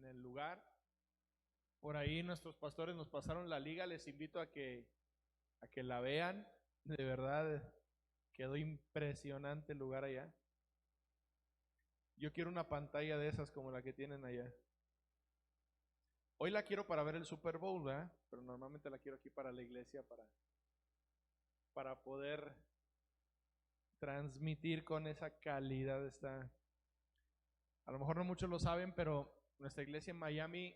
el lugar. Por ahí nuestros pastores nos pasaron la liga, les invito a que la vean. De verdad, quedó impresionante el lugar allá. Yo quiero una pantalla de esas como la que tienen allá. Hoy la quiero para ver el Super Bowl, ¿verdad? Pero normalmente la quiero aquí para la iglesia, para poder transmitir con esa calidad. A lo mejor no muchos lo saben, pero nuestra iglesia en Miami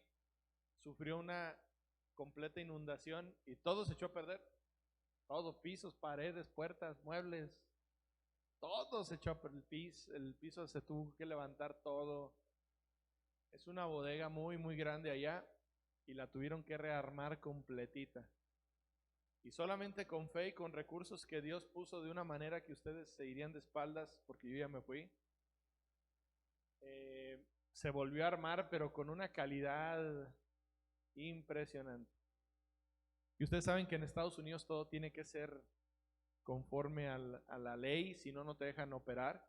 sufrió una completa inundación y todo se echó a perder. Todo, pisos, paredes, puertas, muebles, todo se echó a perder. El piso se tuvo que levantar todo. Es una bodega muy, muy grande allá y la tuvieron que rearmar completita. Y solamente con fe y con recursos que Dios puso de una manera que ustedes se irían de espaldas, porque yo ya me fui. Se volvió a armar, pero con una calidad impresionante. Y ustedes saben que en Estados Unidos todo tiene que ser conforme a la ley, si no, no te dejan operar.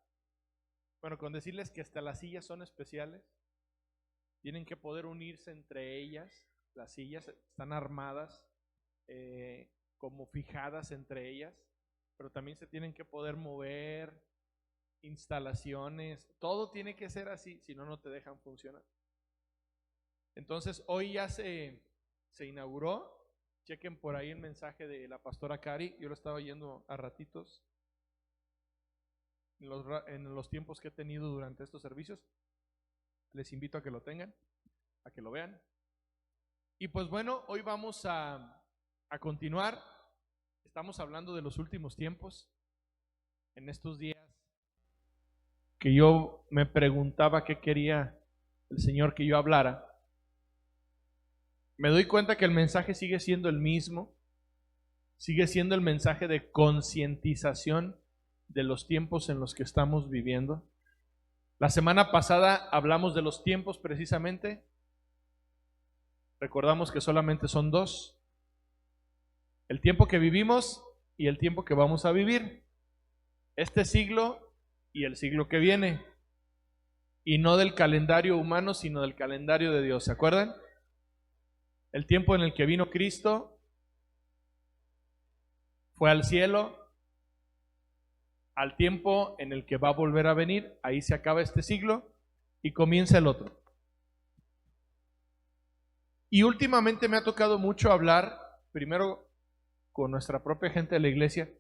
Bueno, con decirles que hasta las sillas son especiales, tienen que poder unirse entre ellas, las sillas están armadas, como fijadas entre ellas, pero también se tienen que poder mover, instalaciones, todo tiene que ser así, si no, no te dejan funcionar. Entonces, hoy ya se inauguró. Chequen por ahí el mensaje de la pastora Cari, yo lo estaba oyendo a ratitos en los tiempos que he tenido durante estos servicios. Les invito a que lo tengan, a que lo vean. Y pues bueno, hoy vamos a continuar. Estamos hablando de los últimos tiempos. En estos días que yo me preguntaba qué quería el Señor que yo hablara, me doy cuenta que el mensaje sigue siendo el mismo, sigue siendo el mensaje de concientización de los tiempos en los que estamos viviendo. La semana pasada hablamos de los tiempos precisamente, recordamos que solamente son dos, el tiempo que vivimos y el tiempo que vamos a vivir, este siglo y el siglo que viene, y no del calendario humano, sino del calendario de Dios, ¿se acuerdan? El tiempo en el que vino Cristo, fue al cielo, al tiempo en el que va a volver a venir, ahí se acaba este siglo y comienza el otro. Y últimamente me ha tocado mucho hablar, primero con nuestra propia gente de la iglesia,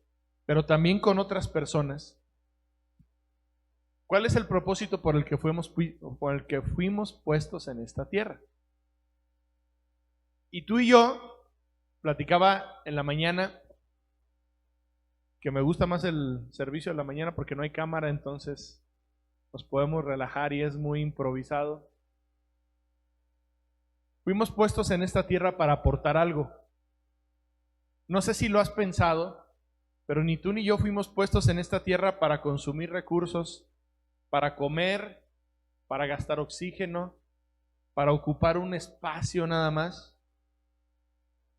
pero también con otras personas. ¿Cuál es el propósito por el que fuimos puestos en esta tierra? Y tú y yo, platicaba en la mañana, que me gusta más el servicio de la mañana porque no hay cámara, entonces nos podemos relajar y es muy improvisado. Fuimos puestos en esta tierra para aportar algo. No sé si lo has pensado, pero ni tú ni yo fuimos puestos en esta tierra para consumir recursos, para comer, para gastar oxígeno, para ocupar un espacio nada más.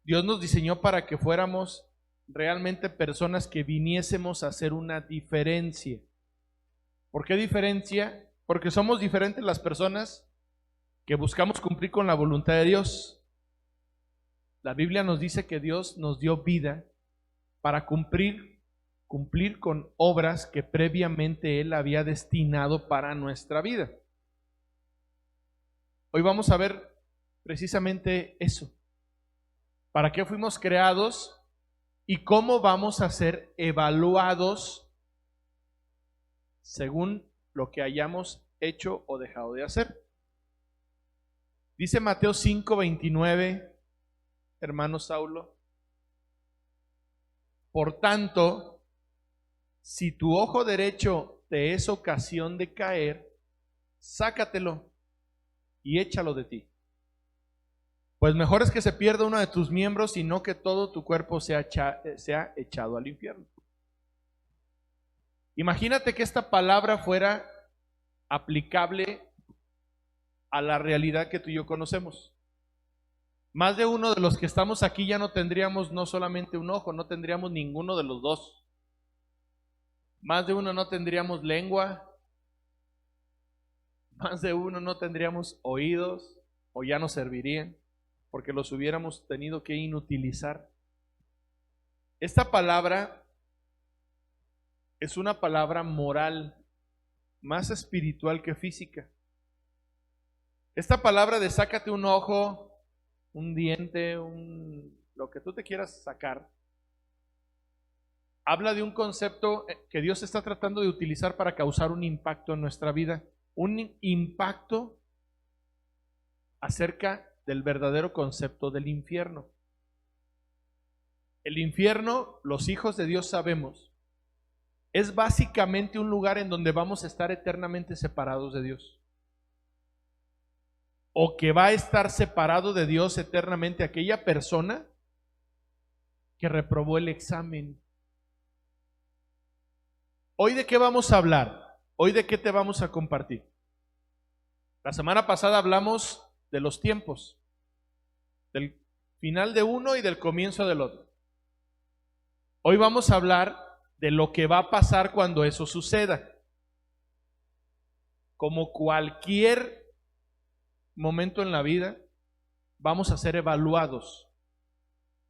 Dios nos diseñó para que fuéramos realmente personas que viniésemos a hacer una diferencia. ¿Por qué diferencia? Porque somos diferentes las personas que buscamos cumplir con la voluntad de Dios. La Biblia nos dice que Dios nos dio vida para cumplir con obras que previamente Él había destinado para nuestra vida. Hoy vamos a ver precisamente eso. ¿Para qué fuimos creados y cómo vamos a ser evaluados según lo que hayamos hecho o dejado de hacer? Dice Mateo 5:29, hermano Saulo: por tanto, si tu ojo derecho te es ocasión de caer, sácatelo y échalo de ti. Pues mejor es que se pierda uno de tus miembros y no que todo tu cuerpo sea echado al infierno. Imagínate que esta palabra fuera aplicable a la realidad que tú y yo conocemos. Más de uno de los que estamos aquí ya no tendríamos no solamente un ojo, no tendríamos ninguno de los dos. Más de uno no tendríamos lengua, más de uno no tendríamos oídos, o ya no servirían, porque los hubiéramos tenido que inutilizar. Esta palabra es una palabra moral, más espiritual que física. Esta palabra de sácate un ojo, un diente, lo que tú te quieras sacar, habla de un concepto que Dios está tratando de utilizar para causar un impacto en nuestra vida, un impacto acerca del verdadero concepto del infierno. El infierno, los hijos de Dios sabemos, es básicamente un lugar en donde vamos a estar eternamente separados de Dios. O que va a estar separado de Dios eternamente aquella persona que reprobó el examen. ¿Hoy de qué vamos a hablar? ¿Hoy de qué te vamos a compartir? La semana pasada hablamos de los tiempos, del final de uno y del comienzo del otro. Hoy vamos a hablar de lo que va a pasar cuando eso suceda. Como cualquier momento en la vida, vamos a ser evaluados.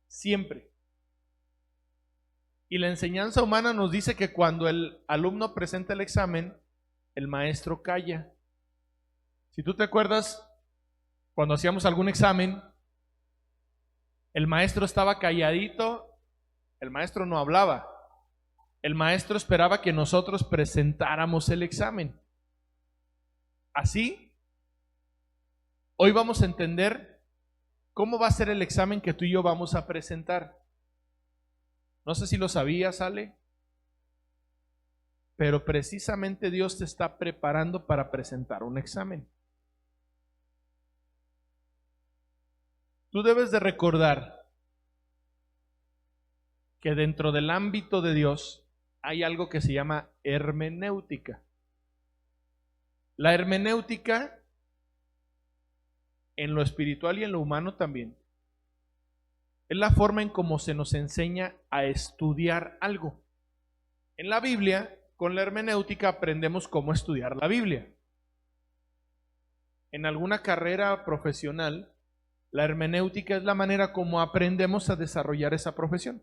Siempre. Y la enseñanza humana nos dice que cuando el alumno presenta el examen, el maestro calla. Si tú te acuerdas, cuando hacíamos algún examen, el maestro estaba calladito, el maestro no hablaba. El maestro esperaba que nosotros presentáramos el examen. Así, hoy vamos a entender cómo va a ser el examen que tú y yo vamos a presentar. No sé si lo sabías, Ale, pero precisamente Dios te está preparando para presentar un examen. Tú debes de recordar que dentro del ámbito de Dios hay algo que se llama hermenéutica. La hermenéutica, en lo espiritual y en lo humano también, es la forma en cómo se nos enseña a estudiar algo. En la Biblia, con la hermenéutica aprendemos cómo estudiar la Biblia. En alguna carrera profesional, la hermenéutica es la manera como aprendemos a desarrollar esa profesión.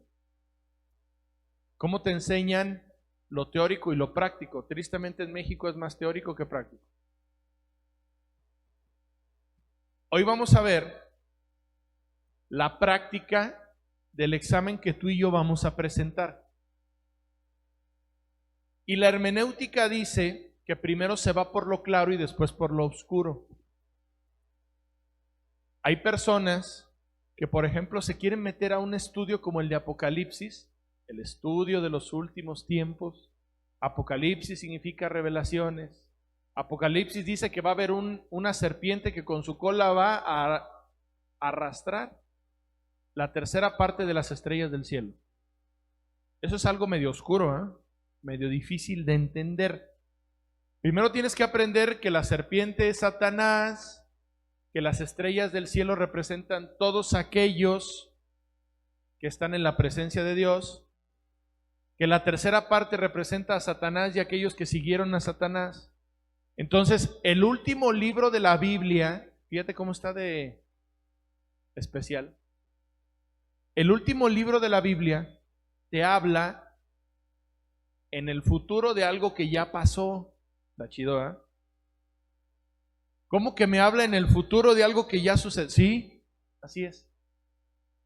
¿Cómo te enseñan lo teórico y lo práctico? Tristemente en México es más teórico que práctico. Hoy vamos a ver la práctica del examen que tú y yo vamos a presentar. Y la hermenéutica dice que primero se va por lo claro y después por lo oscuro. Hay personas que, por ejemplo, se quieren meter a un estudio como el de Apocalipsis, el estudio de los últimos tiempos. Apocalipsis significa revelaciones. Apocalipsis dice que va a haber una serpiente que con su cola va a arrastrar la tercera parte de las estrellas del cielo. Eso es algo medio oscuro, medio difícil de entender. Primero tienes que aprender que la serpiente es Satanás, que las estrellas del cielo representan todos aquellos que están en la presencia de Dios, que la tercera parte representa a Satanás y aquellos que siguieron a Satanás. Entonces, el último libro de la Biblia, fíjate cómo está de especial. El último libro de la Biblia te habla en el futuro de algo que ya pasó. Está chido, ¿eh? ¿Cómo que me habla en el futuro de algo que ya sucedió? Sí, así es.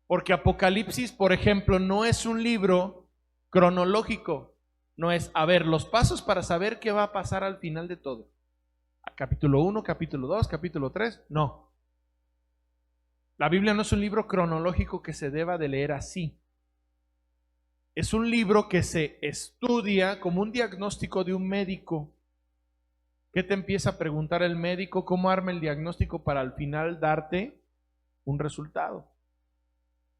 Porque Apocalipsis, por ejemplo, no es un libro cronológico. No es, a ver, los pasos para saber qué va a pasar al final de todo. Capítulo 1, capítulo 2, capítulo 3. No. La Biblia no es un libro cronológico que se deba de leer así. Es un libro que se estudia como un diagnóstico de un médico. ¿Qué te empieza a preguntar el médico? ¿Cómo arma el diagnóstico para al final darte un resultado?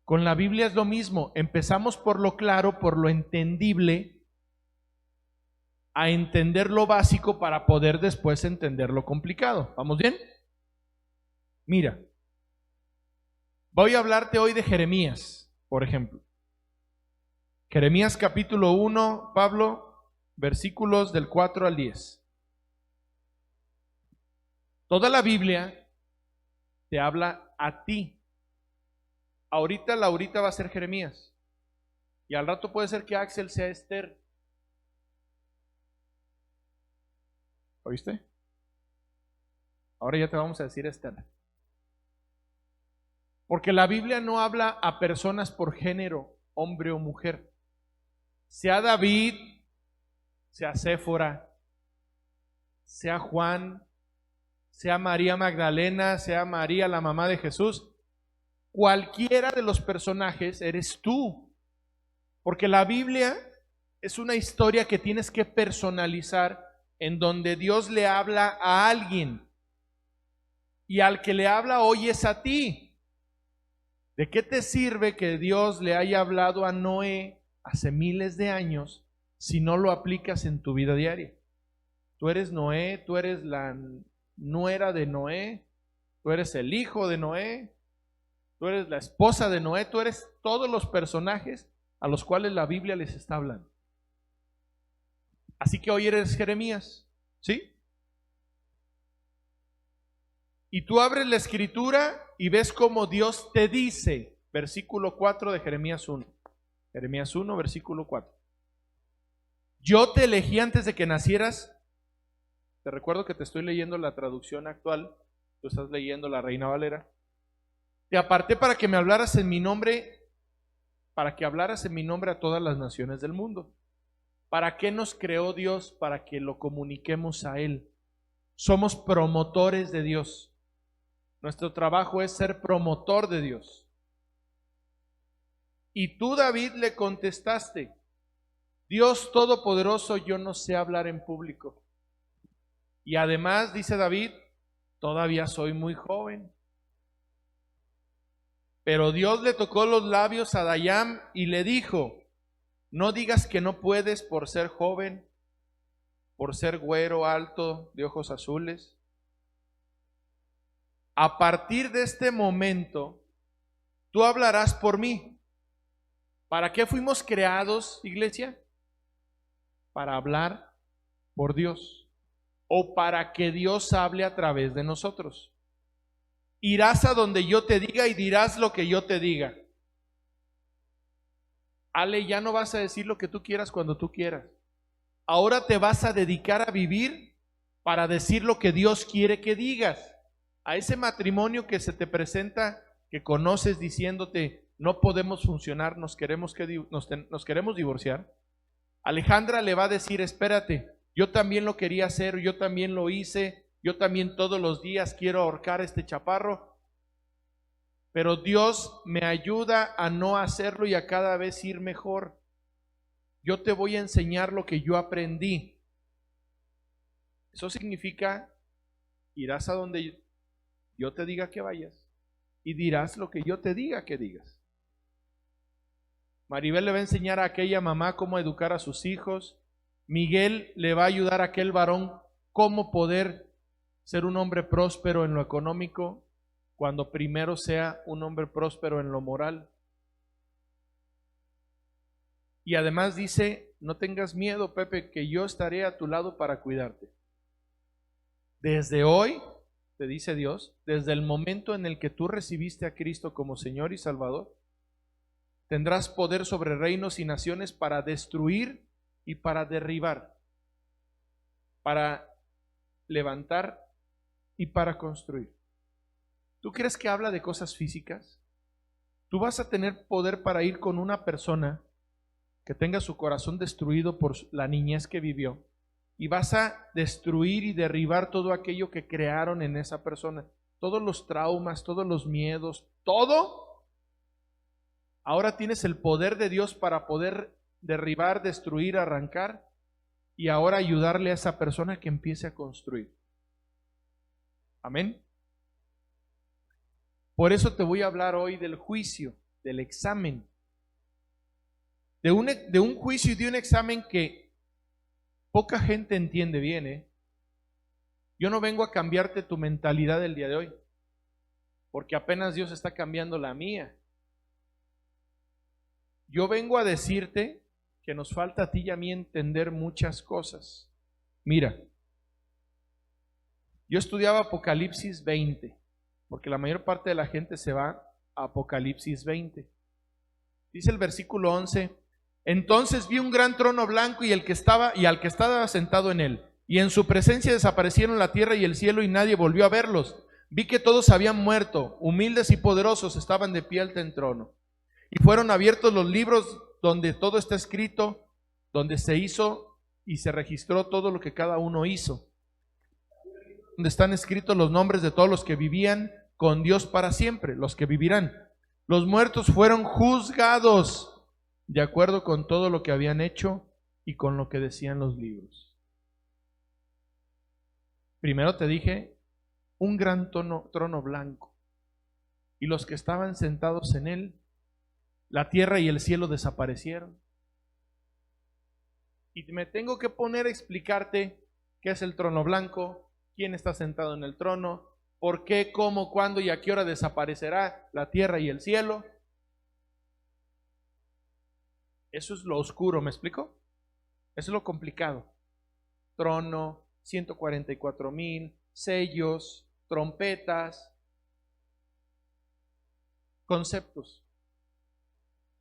Con la Biblia es lo mismo. Empezamos por lo claro, por lo entendible, a entender lo básico para poder después entender lo complicado. ¿Vamos bien? Mira, voy a hablarte hoy de Jeremías, por ejemplo. Jeremías capítulo 1, Pablo, versículos del 4 al 10. Toda la Biblia te habla a ti. Ahorita Laurita va a ser Jeremías. Y al rato puede ser que Axel sea Esther. ¿Oíste? Ahora ya te vamos a decir Esther. Porque la Biblia no habla a personas por género, hombre o mujer. Sea David, sea Séfora, sea Juan, sea María Magdalena, sea María la mamá de Jesús, cualquiera de los personajes eres tú. Porque la Biblia es una historia que tienes que personalizar, en donde Dios le habla a alguien. Y al que le habla hoy es a ti. ¿De qué te sirve que Dios le haya hablado a Noé hace miles de años si no lo aplicas en tu vida diaria? Tú eres Noé, tú eres la nuera de Noé, tú eres el hijo de Noé, tú eres la esposa de Noé, tú eres todos los personajes a los cuales la Biblia les está hablando. Así que hoy eres Jeremías, ¿sí? Y tú abres la escritura y ves cómo Dios te dice, versículo 4 de Jeremías 1. Jeremías 1, versículo 4. Yo te elegí antes de que nacieras. Te recuerdo que te estoy leyendo la traducción actual, tú estás leyendo la Reina Valera. Te aparté para que me hablaras en mi nombre, para que hablaras en mi nombre a todas las naciones del mundo. ¿Para qué nos creó Dios? Para que lo comuniquemos a Él. Somos promotores de Dios. Nuestro trabajo es ser promotor de Dios. Y tú, David, le contestaste, Dios Todopoderoso, yo no sé hablar en público. Y además, dice David, todavía soy muy joven. Pero Dios le tocó los labios a Dayam y le dijo, no digas que no puedes por ser joven, por ser güero, alto, de ojos azules. A partir de este momento, tú hablarás por mí. ¿Para qué fuimos creados, iglesia? Para hablar por Dios, o para que Dios hable a través de nosotros. Irás a donde yo te diga y dirás lo que yo te diga. Ale, ya no vas a decir lo que tú quieras cuando tú quieras. Ahora te vas a dedicar a vivir para decir lo que Dios quiere que digas. A ese matrimonio que se te presenta, que conoces diciéndote, no podemos funcionar, nos queremos divorciar. Alejandra le va a decir, espérate, yo también lo quería hacer, yo también lo hice, yo también todos los días quiero ahorcar a este chaparro, pero Dios me ayuda a no hacerlo y a cada vez ir mejor. Yo te voy a enseñar lo que yo aprendí. Eso significa, irás a donde yo te diga que vayas y dirás lo que yo te diga que digas. Maribel le va a enseñar a aquella mamá cómo educar a sus hijos. Miguel le va a ayudar a aquel varón cómo poder ser un hombre próspero en lo económico, cuando primero sea un hombre próspero en lo moral. Y además dice, no tengas miedo, Pepe, que yo estaré a tu lado para cuidarte. Desde hoy, te dice Dios, desde el momento en el que tú recibiste a Cristo como Señor y Salvador, tendrás poder sobre reinos y naciones para destruir y para derribar, para levantar y para construir. ¿Tú crees que habla de cosas físicas? Tú vas a tener poder para ir con una persona que tenga su corazón destruido por la niñez que vivió y vas a destruir y derribar todo aquello que crearon en esa persona, todos los traumas, todos los miedos, todo. Ahora tienes el poder de Dios para poder derribar, destruir, arrancar y ahora ayudarle a esa persona que empiece a construir. Amén. Por eso te voy a hablar hoy del juicio, del examen, de un juicio y de un examen que poca gente entiende bien. Yo no vengo a cambiarte tu mentalidad el día de hoy, porque apenas Dios está cambiando la mía. Yo vengo a decirte que nos falta a ti y a mí entender muchas cosas. Mira, yo estudiaba Apocalipsis 20. porque la mayor parte de la gente se va a Apocalipsis 20. Dice el versículo 11: entonces vi un gran trono blanco y al que estaba sentado en él, y en su presencia desaparecieron la tierra y el cielo y nadie volvió a verlos. Vi que todos habían muerto, humildes y poderosos estaban de pie ante el trono. Y fueron abiertos los libros donde todo está escrito, donde se hizo y se registró todo lo que cada uno hizo, donde están escritos los nombres de todos los que vivían con Dios para siempre, los que vivirán. Los muertos fueron juzgados de acuerdo con todo lo que habían hecho y con lo que decían los libros. Primero te dije, un gran trono blanco, y los que estaban sentados en él, la tierra y el cielo desaparecieron. Y me tengo que poner a explicarte qué es el trono blanco, quién está sentado en el trono, por qué, cómo, cuándo y a qué hora desaparecerá la tierra y el cielo. Eso es lo oscuro, ¿me explico? Eso es lo complicado. Trono, 144,000, sellos, trompetas, conceptos.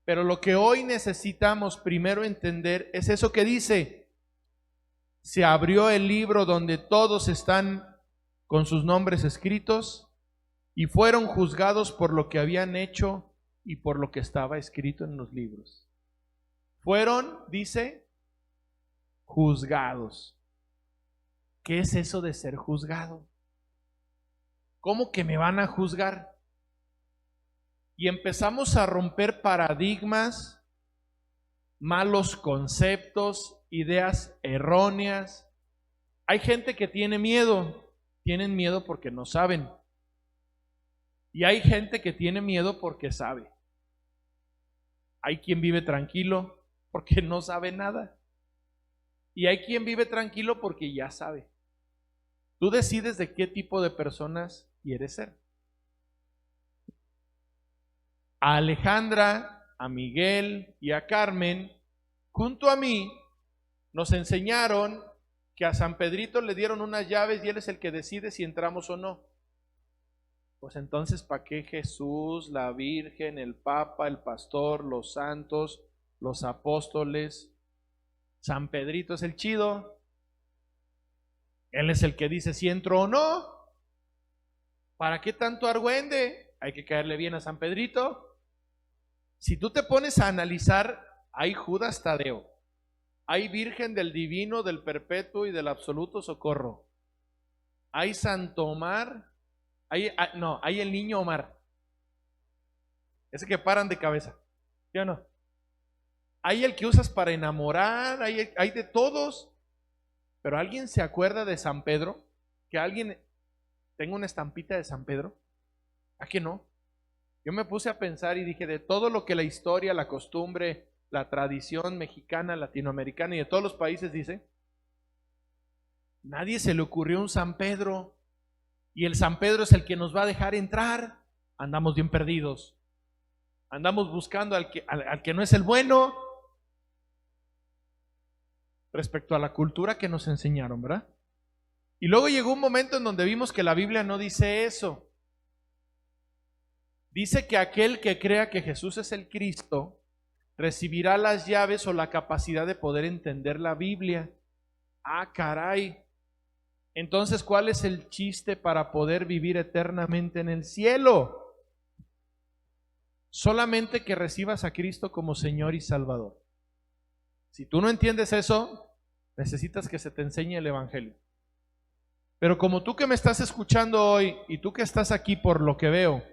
Pero lo que hoy necesitamos primero entender es eso que dice: se abrió el libro donde todos están con sus nombres escritos y fueron juzgados por lo que habían hecho y por lo que estaba escrito en los libros. Fueron, dice, juzgados. ¿Qué es eso de ser juzgado? ¿Cómo que me van a juzgar? Y empezamos a romper paradigmas, malos conceptos, ideas erróneas. Hay gente que tiene miedo, tienen miedo porque no saben. Y hay gente que tiene miedo porque sabe. Hay quien vive tranquilo porque no sabe nada. Y hay quien vive tranquilo porque ya sabe. Tú decides de qué tipo de personas quieres ser. A Alejandra, a Miguel y a Carmen, junto a mí, nos enseñaron que a San Pedrito le dieron unas llaves y él es el que decide si entramos o no. Pues entonces, ¿para qué Jesús, la Virgen, el Papa, el pastor, los santos, los apóstoles? San Pedrito es el chido. Él es el que dice si entro o no. ¿Para qué tanto argüende? Hay que caerle bien a San Pedrito. Si tú te pones a analizar, hay Judas Tadeo, hay Virgen del Divino, del Perpetuo y del Absoluto Socorro, hay Santo Omar, hay el Niño Omar, ese que paran de cabeza, ¿sí o no? Hay el que usas para enamorar, hay de todos. Pero ¿alguien se acuerda de San Pedro? ¿Que alguien tenga una estampita de San Pedro? ¿A qué no? Yo me puse a pensar y dije, de todo lo que la historia, la costumbre, la tradición mexicana, latinoamericana y de todos los países dice, nadie se le ocurrió un San Pedro. Y el San Pedro es el que nos va a dejar entrar. Andamos bien perdidos. Andamos buscando al que no es el bueno, respecto a la cultura que nos enseñaron, ¿verdad? Y luego llegó un momento en donde vimos que la Biblia no dice eso. Dice que aquel que crea que Jesús es el Cristo recibirá las llaves o la capacidad de poder entender la Biblia. Ah, caray. Entonces, ¿cuál es el chiste para poder vivir eternamente en el cielo? Solamente que recibas a Cristo como Señor y Salvador. Si tú no entiendes eso, necesitas que se te enseñe el Evangelio. Pero como tú que me estás escuchando hoy y tú que estás aquí por lo que veo,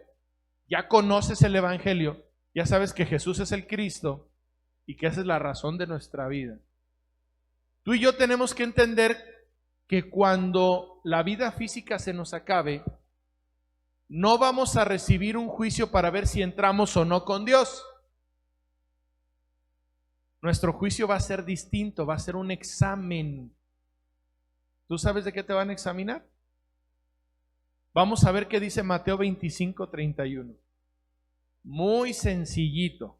ya conoces el Evangelio, ya sabes que Jesús es el Cristo y que esa es la razón de nuestra vida. Tú y yo tenemos que entender que cuando la vida física se nos acabe, no vamos a recibir un juicio para ver si entramos o no con Dios. Nuestro juicio va a ser distinto, va a ser un examen. ¿Tú sabes de qué te van a examinar? Vamos a ver qué dice Mateo 25:31. Muy sencillito.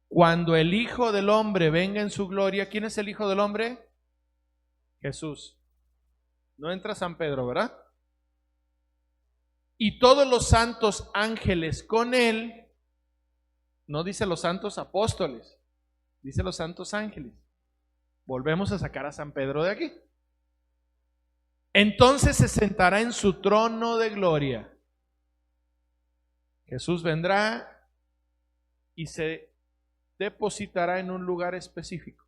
Cuando el Hijo del Hombre venga en su gloria, ¿quién es el Hijo del Hombre? Jesús. No entra San Pedro, ¿verdad? y todos los santos ángeles con él. No dice los santos apóstoles, dice los santos ángeles. Volvemos a sacar a San Pedro de aquí. Entonces se sentará en su trono de gloria. Jesús vendrá y se depositará en un lugar específico.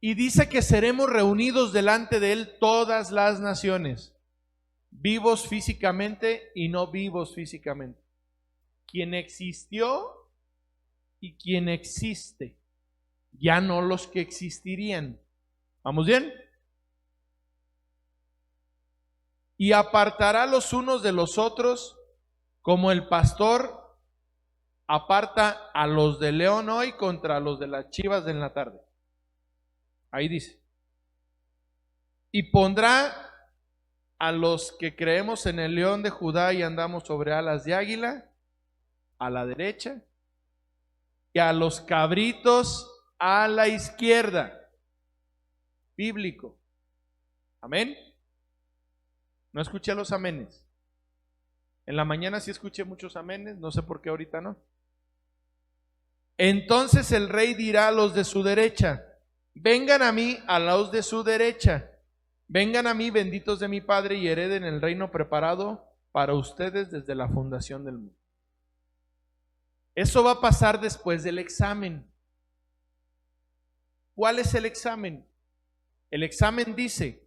Y dice que seremos reunidos delante de Él todas las naciones, vivos físicamente y no vivos físicamente. Quien existió y quien existe, ya no los que existirían. ¿Vamos bien? Y apartará los unos de los otros, como el pastor aparta a los de león hoy contra los de las chivas en la tarde. Ahí dice. Y pondrá a los que creemos en el león de Judá y andamos sobre alas de águila a la derecha, y a los cabritos a la izquierda. Bíblico. Amén. No escuché los amenes. En la mañana sí escuché muchos amenes, no sé por qué ahorita no. Entonces el rey dirá a los de su derecha: vengan a mí, a los de su derecha. Vengan a mí, benditos de mi Padre, y hereden el reino preparado para ustedes desde la fundación del mundo. Eso va a pasar después del examen. ¿Cuál es el examen? El examen dice: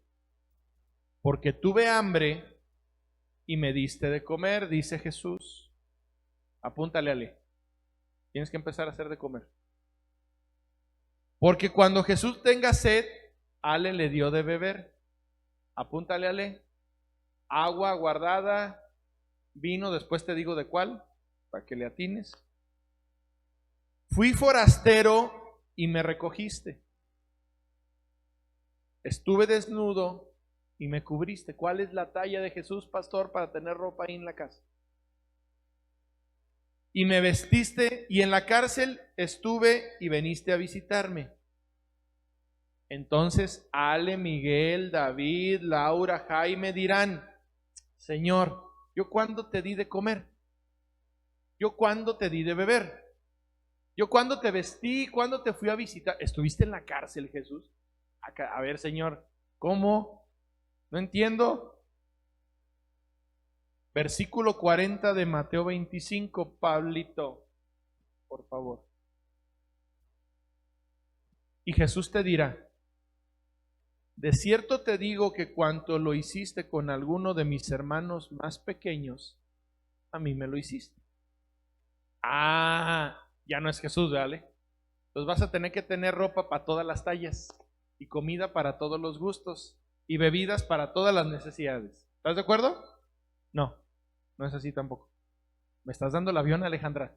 porque tuve hambre y me diste de comer, dice Jesús. Apúntale, Ale. Tienes que empezar a hacer de comer. Porque cuando Jesús tenga sed, Ale le dio de beber. Apúntale, Ale. Agua guardada, vino, después te digo de cuál, para que le atines. Fui forastero y me recogiste. Estuve desnudo y me cubriste. ¿Cuál es la talla de Jesús, pastor, para tener ropa ahí en la casa? Y me vestiste, y en la cárcel estuve y veniste a visitarme. Entonces Ale, Miguel, David, Laura, Jaime dirán: Señor, ¿yo cuándo te di de comer? ¿Yo cuándo te di de beber? ¿Yo cuándo te vestí? ¿Cuándo te fui a visitar? ¿Estuviste en la cárcel, Jesús? A ver, Señor, ¿cómo? No entiendo. Versículo 40 de Mateo 25, Pablito, por favor. Y Jesús te dirá: de cierto te digo que cuanto lo hiciste con alguno de mis hermanos más pequeños, a mí me lo hiciste. Ya no es Jesús, ¿vale? Entonces vas a tener que tener ropa para todas las tallas, y comida para todos los gustos, y bebidas para todas las necesidades. ¿Estás de acuerdo? No, no es así tampoco. Me estás dando el avión, Alejandra.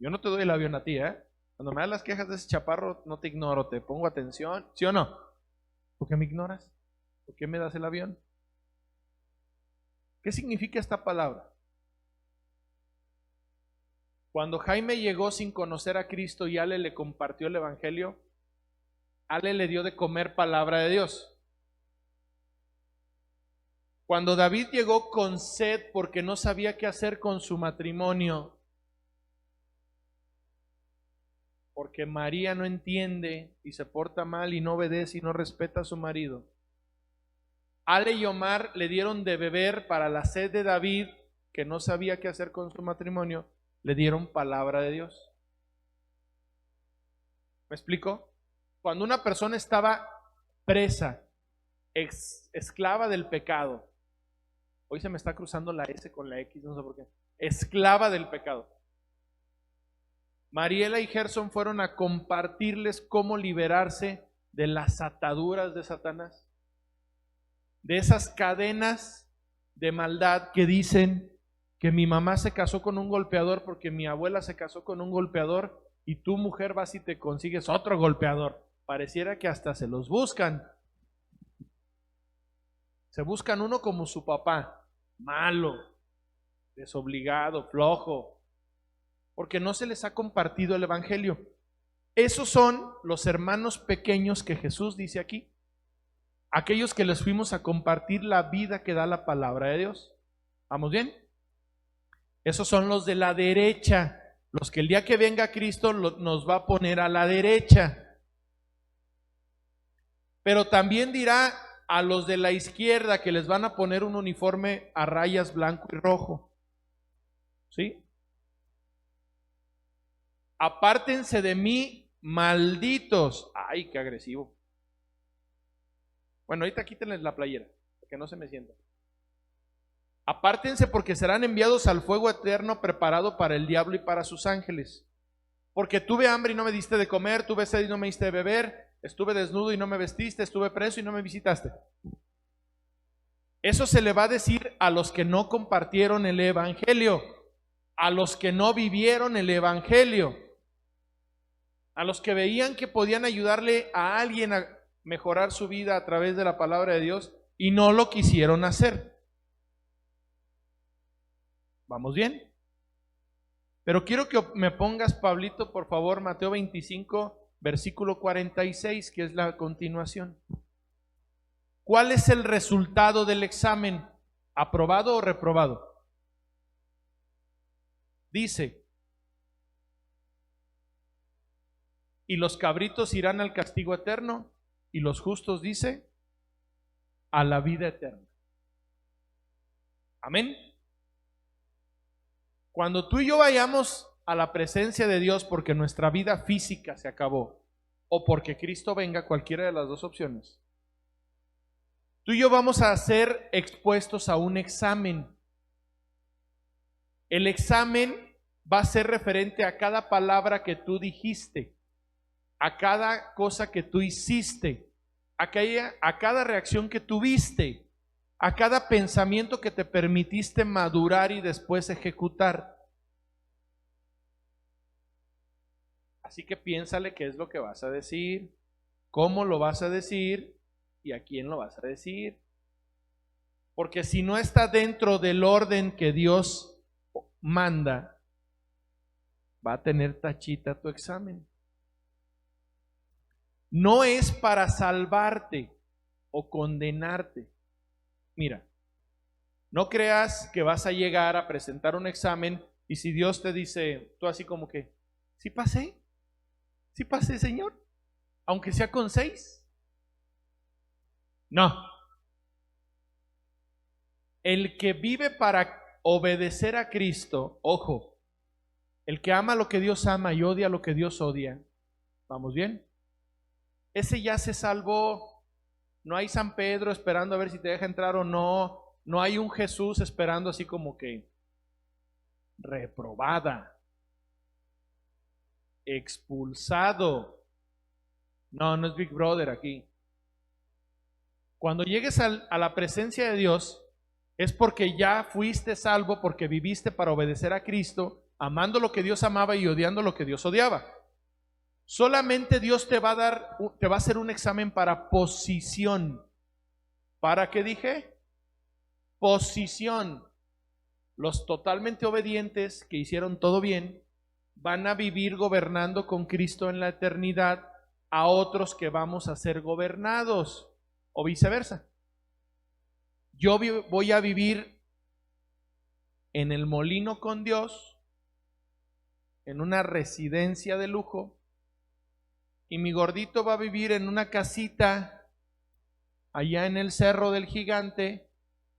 Yo no te doy el avión a ti, ¿eh? Cuando me das las quejas de ese chaparro, no te ignoro, te pongo atención. ¿Sí o no? ¿Por qué me ignoras? ¿Por qué me das el avión? ¿Qué significa esta palabra? Cuando Jaime llegó sin conocer a Cristo y Ale le compartió el Evangelio, Ale le dio de comer palabra de Dios. Cuando David llegó con sed porque no sabía qué hacer con su matrimonio, porque María no entiende y se porta mal y no obedece y no respeta a su marido, Ale y Omar le dieron de beber para la sed de David, que no sabía qué hacer con su matrimonio, le dieron palabra de Dios. ¿Me explico? Cuando una persona estaba presa, esclava del pecado, hoy se me está cruzando la S con la X, no sé por qué, esclava del pecado, Mariela y Gerson fueron a compartirles cómo liberarse de las ataduras de Satanás, de esas cadenas de maldad que dicen que mi mamá se casó con un golpeador porque mi abuela se casó con un golpeador y tú, mujer, vas y te consigues otro golpeador. Pareciera que hasta se los buscan. Se buscan uno como su papá, malo, desobligado, flojo, porque no se les ha compartido el Evangelio. Esos son los hermanos pequeños que Jesús dice aquí. aquellos que les fuimos a compartir la vida que da la palabra de Dios. ¿Vamos bien? Esos son los de la derecha, los que el día que venga Cristo nos va a poner a la derecha. Pero también dirá a los de la izquierda que les van a poner un uniforme a rayas blanco y rojo. ¿Sí? Apártense de mí, malditos. Ay, qué agresivo. Bueno, ahorita quítenles la playera, que no se me sienta. Apártense porque serán enviados al fuego eterno preparado para el diablo y para sus ángeles. Porque tuve hambre y no me diste de comer, tuve sed y no me diste de beber, estuve desnudo y no me vestiste, estuve preso y no me visitaste. Eso se le va a decir a los que no compartieron el evangelio, a los que no vivieron el evangelio, a los que veían que podían ayudarle a alguien a mejorar su vida a través de la palabra de Dios y no lo quisieron hacer. ¿Vamos bien? Pero quiero que me pongas, Pablito, por favor, Mateo 25, versículo 46, que es la continuación. ¿Cuál es el resultado del examen? ¿Aprobado o reprobado? Dice, y los cabritos irán al castigo eterno, y los justos, dice, a la vida eterna. Amén. Cuando tú y yo vayamos a la presencia de Dios porque nuestra vida física se acabó o porque Cristo venga, cualquiera de las dos opciones, tú y yo vamos a ser expuestos a un examen. El examen va a ser referente a cada palabra que tú dijiste, a cada cosa que tú hiciste, a cada reacción que tuviste, a cada pensamiento que te permitiste madurar y después ejecutar. Así que piénsale qué es lo que vas a decir, cómo lo vas a decir y a quién lo vas a decir. Porque si no está dentro del orden que Dios manda, va a tener tachita tu examen. No es para salvarte o condenarte. Mira, no creas que vas a llegar a presentar un examen y si Dios te dice, tú así como que, ¿sí pasé? ¿Sí pasé, Señor? Aunque sea con 6. No. El que vive para obedecer a Cristo, ojo, el que ama lo que Dios ama y odia lo que Dios odia, ¿vamos bien? Ese ya se salvó. No hay San Pedro esperando a ver si te deja entrar o no. No hay un Jesús esperando así como que reprobada, expulsado. No, no es Big Brother aquí. Cuando llegues a la presencia de Dios, es porque ya fuiste salvo, porque viviste para obedecer a Cristo, amando lo que Dios amaba y odiando lo que Dios odiaba. Solamente Dios te va a hacer un examen para posición. ¿Para qué dije? Posición. Los totalmente obedientes que hicieron todo bien van a vivir gobernando con Cristo en la eternidad a otros que vamos a ser gobernados o viceversa. Yo voy a vivir en el molino con Dios, en una residencia de lujo, y mi gordito va a vivir en una casita allá en el cerro del gigante,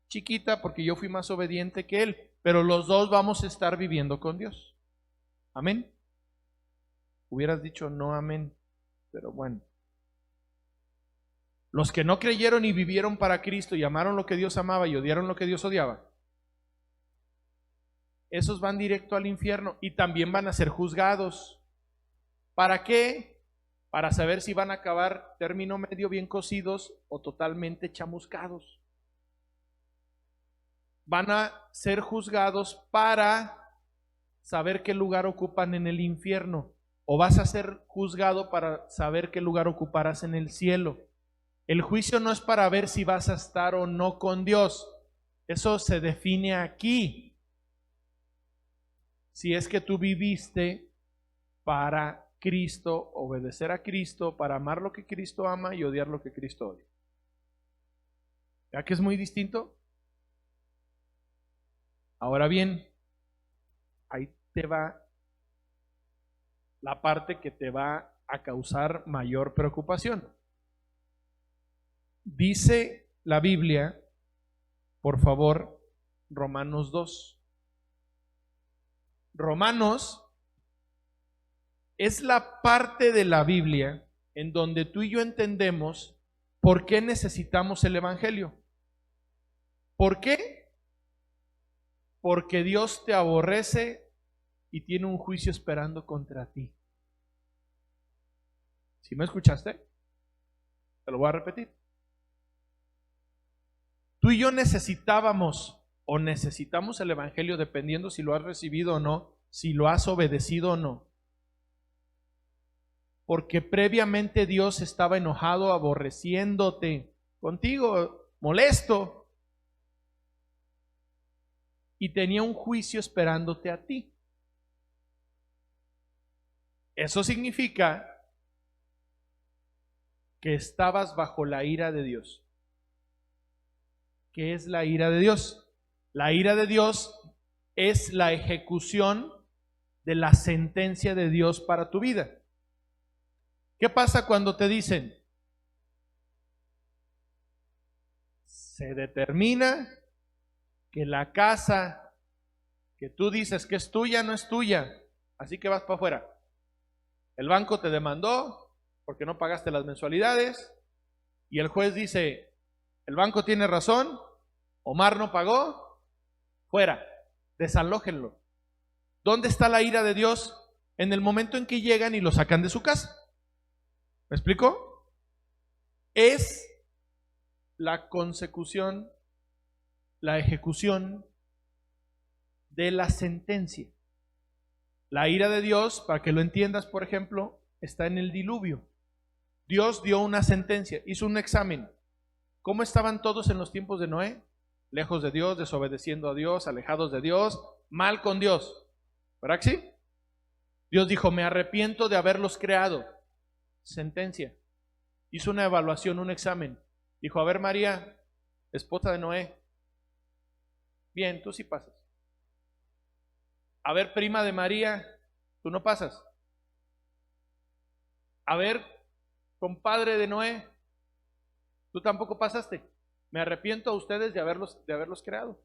chiquita, porque yo fui más obediente que él, pero los dos vamos a estar viviendo con Dios. Amén. Hubieras dicho no amén, pero bueno. Los que no creyeron y vivieron para Cristo y amaron lo que Dios amaba y odiaron lo que Dios odiaba, esos van directo al infierno y también van a ser juzgados. ¿Para qué? Para saber si van a acabar término medio bien cocidos o totalmente chamuscados. Van a ser juzgados para saber qué lugar ocupan en el infierno, o vas a ser juzgado para saber qué lugar ocuparás en el cielo. El juicio no es para ver si vas a estar o no con Dios. Eso se define aquí. Si es que tú viviste para Cristo, obedecer a Cristo, para amar lo que Cristo ama y odiar lo que Cristo odia. ¿Ya que es muy distinto? Ahora bien, ahí te va la parte que te va a causar mayor preocupación. Dice la Biblia, por favor, Romanos 2. Romanos es la parte de la Biblia en donde tú y yo entendemos por qué necesitamos el Evangelio. ¿Por qué? Porque Dios te aborrece y tiene un juicio esperando contra ti. ¿Sí me escuchaste? Te lo voy a repetir. Tú y yo necesitábamos o necesitamos el Evangelio dependiendo si lo has recibido o no, si lo has obedecido o no. Porque previamente Dios estaba enojado, aborreciéndote, contigo, molesto, y tenía un juicio esperándote a ti. Eso significa que estabas bajo la ira de Dios. ¿Qué es la ira de Dios? La ira de Dios es la ejecución de la sentencia de Dios para tu vida. ¿Qué pasa cuando te dicen? Se determina que la casa que tú dices que es tuya no es tuya, así que vas para afuera. El banco te demandó porque no pagaste las mensualidades y el juez dice, el banco tiene razón, Omar no pagó, fuera, desalójenlo. ¿Dónde está la ira de Dios? En el momento en que llegan y lo sacan de su casa. ¿Me explico? Es la consecución, la ejecución de la sentencia. La ira de Dios, para que lo entiendas, por ejemplo, está en el diluvio. Dios dio una sentencia, hizo un examen. ¿Cómo estaban todos en los tiempos de Noé? Lejos de Dios, desobedeciendo a Dios, alejados de Dios, mal con Dios. ¿Verdad que sí? Dios dijo, me arrepiento de haberlos creado. Sentencia. Hizo una evaluación, un examen. Dijo, a ver María, esposa de Noé, bien, tú sí pasas. A ver prima de María, tú no pasas. A ver compadre de Noé, tú tampoco pasaste. Me arrepiento a ustedes de haberlos creado.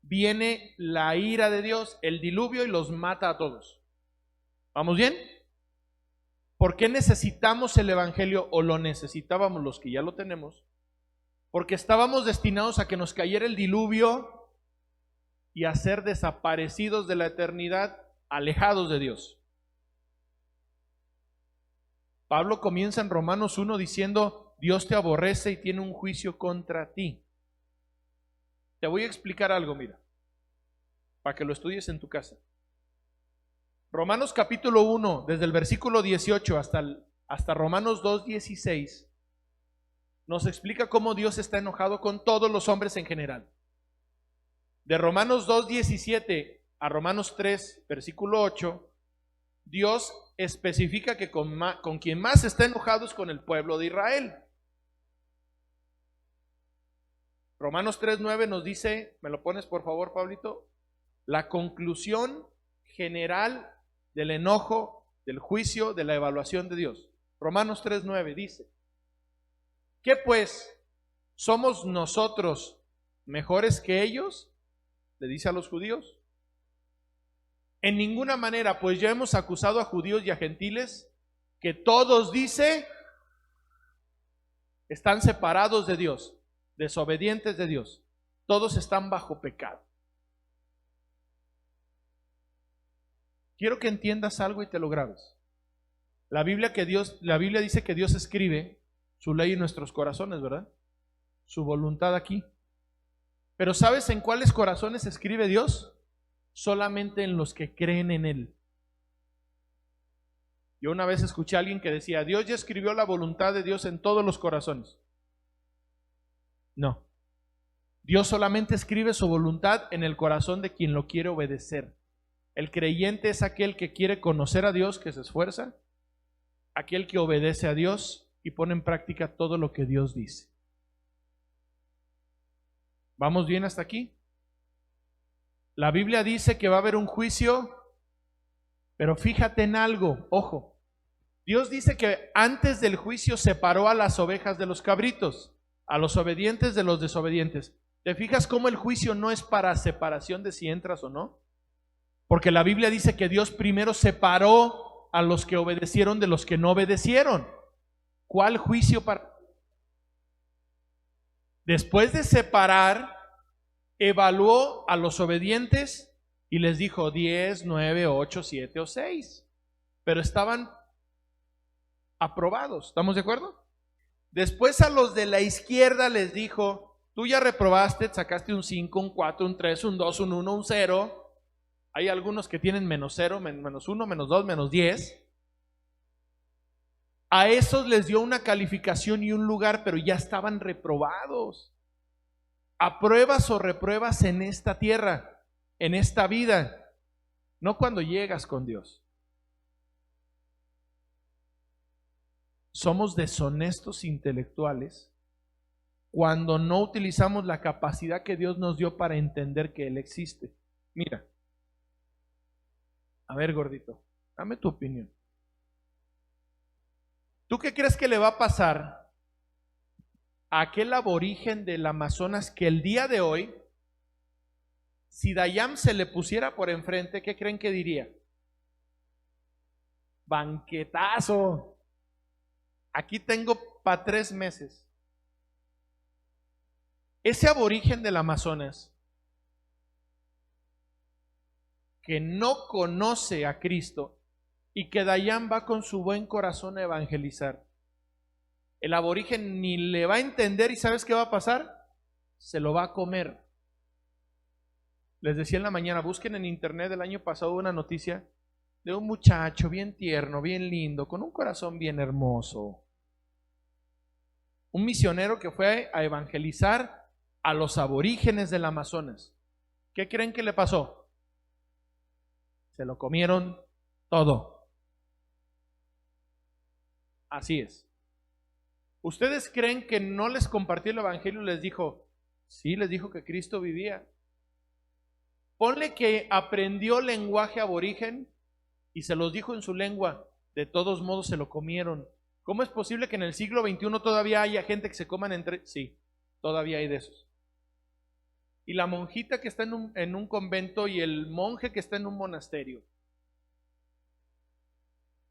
Viene la ira de Dios, el diluvio, y los mata a todos. ¿Vamos bien? ¿Por qué necesitamos el Evangelio o lo necesitábamos los que ya lo tenemos? Porque estábamos destinados a que nos cayera el diluvio y a ser desaparecidos de la eternidad, alejados de Dios. Pablo comienza en Romanos 1 diciendo, Dios te aborrece y tiene un juicio contra ti. Te voy a explicar algo, mira, para que lo estudies en tu casa. Romanos capítulo 1, desde el versículo 18 hasta Romanos 2:16, nos explica cómo Dios está enojado con todos los hombres en general. De Romanos 2:17 a Romanos 3, versículo 8, Dios especifica que con quien más está enojado es con el pueblo de Israel. Romanos 3:9 nos dice, ¿me lo pones por favor, Pablito? La conclusión general del enojo, del juicio, de la evaluación de Dios. Romanos 3:9 dice, ¿qué pues? ¿Somos nosotros mejores que ellos? Le dice a los judíos. En ninguna manera, pues ya hemos acusado a judíos y a gentiles que todos, dice, están separados de Dios, desobedientes de Dios. Todos están bajo pecado. Quiero que entiendas algo y te lo grabes. La Biblia dice que Dios escribe su ley en nuestros corazones, ¿verdad? Su voluntad aquí. Pero ¿sabes en cuáles corazones escribe Dios? Solamente en los que creen en Él. Yo una vez escuché a alguien que decía, Dios ya escribió la voluntad de Dios en todos los corazones. No. Dios solamente escribe su voluntad en el corazón de quien lo quiere obedecer. El creyente es aquel que quiere conocer a Dios, que se esfuerza, aquel que obedece a Dios y pone en práctica todo lo que Dios dice. ¿Vamos bien hasta aquí? La Biblia dice que va a haber un juicio, pero fíjate en algo, ojo. Dios dice que antes del juicio separó a las ovejas de los cabritos, a los obedientes de los desobedientes. ¿Te fijas cómo el juicio no es para separación de si entras o no? Porque la Biblia dice que Dios primero separó a los que obedecieron de los que no obedecieron. ¿Cuál juicio para? Después de separar, evaluó a los obedientes y les dijo 10, 9, 8, 7 o 6. Pero estaban aprobados, ¿estamos de acuerdo? Después a los de la izquierda les dijo, tú ya reprobaste, sacaste un 5, un 4, un 3, un 2, un 1, un 0. Hay algunos que tienen menos 0, menos 1, menos 2, menos 10. A esos les dio una calificación y un lugar, pero ya estaban reprobados. Apruebas o repruebas en esta tierra, en esta vida, no cuando llegas con Dios. Somos deshonestos intelectuales cuando no utilizamos la capacidad que Dios nos dio para entender que Él existe. Mira, a ver, gordito, dame tu opinión. ¿Tú qué crees que le va a pasar a aquel aborigen del Amazonas que el día de hoy, si Dayam se le pusiera por enfrente, ¿qué creen que diría? Banquetazo. Aquí tengo para 3 meses. Ese aborigen del Amazonas que no conoce a Cristo y que Dayam va con su buen corazón a evangelizar, el aborigen ni le va a entender y ¿sabes qué va a pasar? Se lo va a comer. Les decía en la mañana, busquen en internet el año pasado una noticia de un muchacho bien tierno, bien lindo, con un corazón bien hermoso. Un misionero que fue a evangelizar a los aborígenes del Amazonas. ¿Qué creen que le pasó? Se lo comieron todo. Así es. ¿Ustedes creen que no les compartió el evangelio y les dijo? Sí, les dijo que Cristo vivía. Ponle que aprendió lenguaje aborigen y se los dijo en su lengua. De todos modos se lo comieron. ¿Cómo es posible que en el siglo XXI todavía haya gente que se coman entre? Sí, todavía hay de esos. Y la monjita que está en un convento y el monje que está en un monasterio,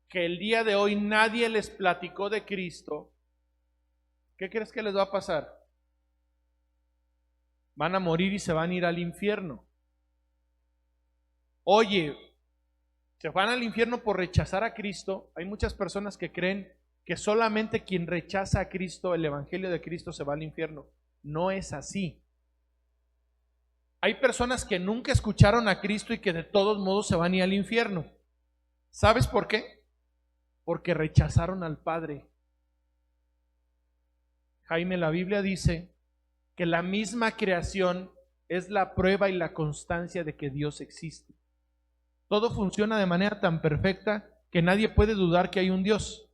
que el día de hoy nadie les platicó de Cristo, ¿qué crees que les va a pasar? Van a morir y se van a ir al infierno. Oye, se van al infierno por rechazar a Cristo. Hay muchas personas que creen que solamente quien rechaza a Cristo, el evangelio de Cristo, se va al infierno. No es así. Hay personas que nunca escucharon a Cristo y que de todos modos se van a ir al infierno. ¿Sabes por qué? Porque rechazaron al Padre. Jaime, la Biblia dice que la misma creación es la prueba y la constancia de que Dios existe. Todo funciona de manera tan perfecta que nadie puede dudar que hay un Dios.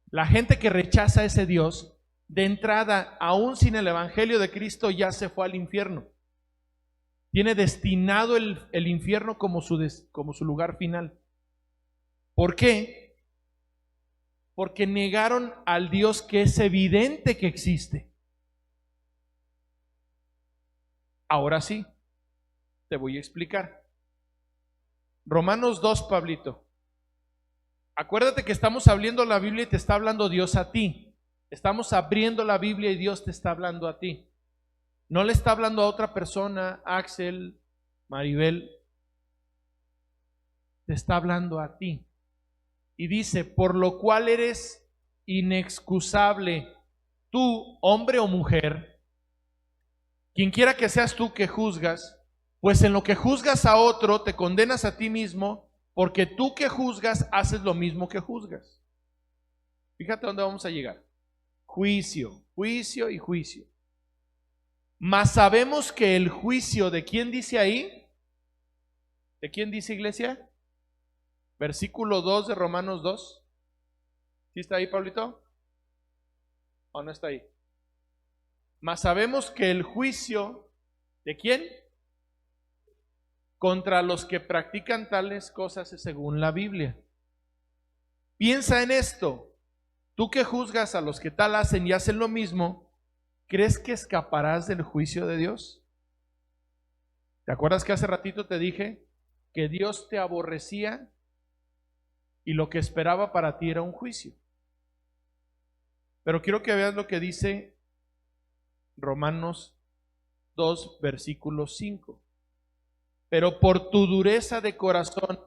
La gente que rechaza a ese Dios, de entrada, aún sin el evangelio de Cristo, ya se fue al infierno. Tiene destinado el infierno como su lugar final. ¿Por qué? Porque negaron al Dios que es evidente que existe. Ahora sí, te voy a explicar. Romanos 2, Pablito. Acuérdate que estamos abriendo la Biblia y te está hablando Dios a ti. Estamos abriendo la Biblia y Dios te está hablando a ti. No le está hablando a otra persona, Axel, Maribel. Te está hablando a ti. Y dice, por lo cual eres inexcusable, tú, hombre o mujer, quien quiera que seas tú que juzgas, pues en lo que juzgas a otro te condenas a ti mismo, porque tú que juzgas haces lo mismo que juzgas. Fíjate dónde vamos a llegar. Juicio, juicio y juicio. Mas sabemos que el juicio, ¿de quién dice ahí? ¿De quién dice, iglesia? Versículo 2 de Romanos 2. ¿Sí está ahí, Pablito? ¿O no está ahí? Mas sabemos que el juicio ¿De quién? Contra los que practican tales cosas según la Biblia. Piensa en esto. Tú que juzgas a los que tal hacen y hacen lo mismo, ¿crees que escaparás del juicio de Dios? ¿Te acuerdas que hace ratito te dije que Dios te aborrecía y lo que esperaba para ti era un juicio? Pero quiero que veas lo que dice Romanos 2, versículo 5. Pero por tu dureza de corazón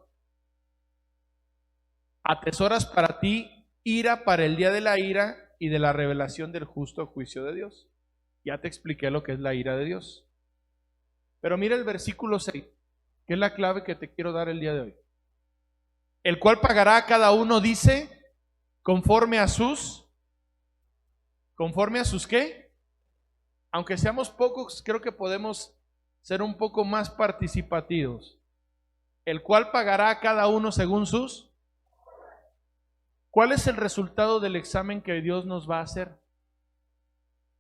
atesoras para ti ira para el día de la ira y de la revelación del justo juicio de Dios. Ya te expliqué lo que es la ira de Dios. Pero mira el versículo 6, que es la clave que te quiero dar el día de hoy. El cual pagará a cada uno, dice, conforme a sus ¿qué? Aunque seamos pocos, creo que podemos ser un poco más participativos. El cual pagará a cada uno según sus. ¿Cuál es el resultado del examen que Dios nos va a hacer?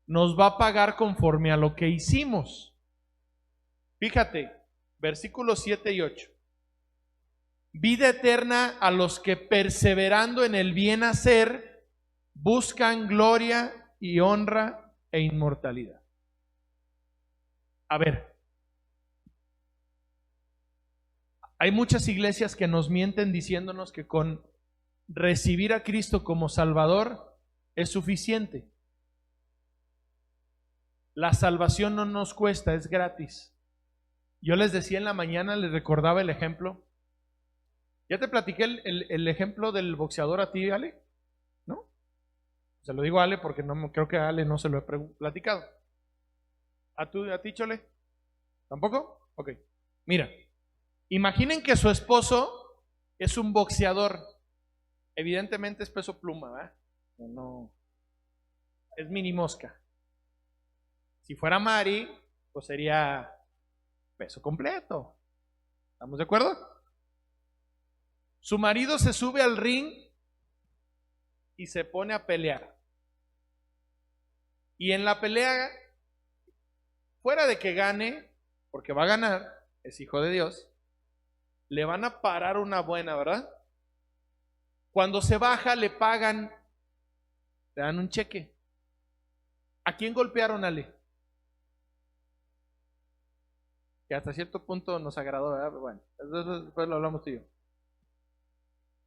Nos va a pagar conforme a lo que hicimos. Fíjate, versículos 7 y 8. Vida eterna a los que perseverando en el bien hacer buscan gloria y honra e inmortalidad. A ver, hay muchas iglesias que nos mienten diciéndonos que con recibir a Cristo como Salvador es suficiente. La salvación no nos cuesta, es gratis. Yo les decía en la mañana, les recordaba el ejemplo. Ya te platiqué el ejemplo del boxeador a ti, Ale, ¿no? Se lo digo a Ale porque no creo que a Ale no se lo he platicado. ¿A ti, Chole? ¿Tampoco? Ok. Mira, imaginen que su esposo es un boxeador. Evidentemente es peso pluma, ¿verdad? No, es mini mosca. Si fuera Mari, pues sería peso completo. ¿Estamos de acuerdo? Su marido se sube al ring y se pone a pelear. Y en la pelea, fuera de que gane, porque va a ganar, es hijo de Dios, le van a parar una buena, ¿verdad? Cuando se baja le pagan, le dan un cheque. ¿A quién golpearon, Ale? Que hasta cierto punto nos agradó, ¿verdad? Bueno, después lo hablamos tú y yo.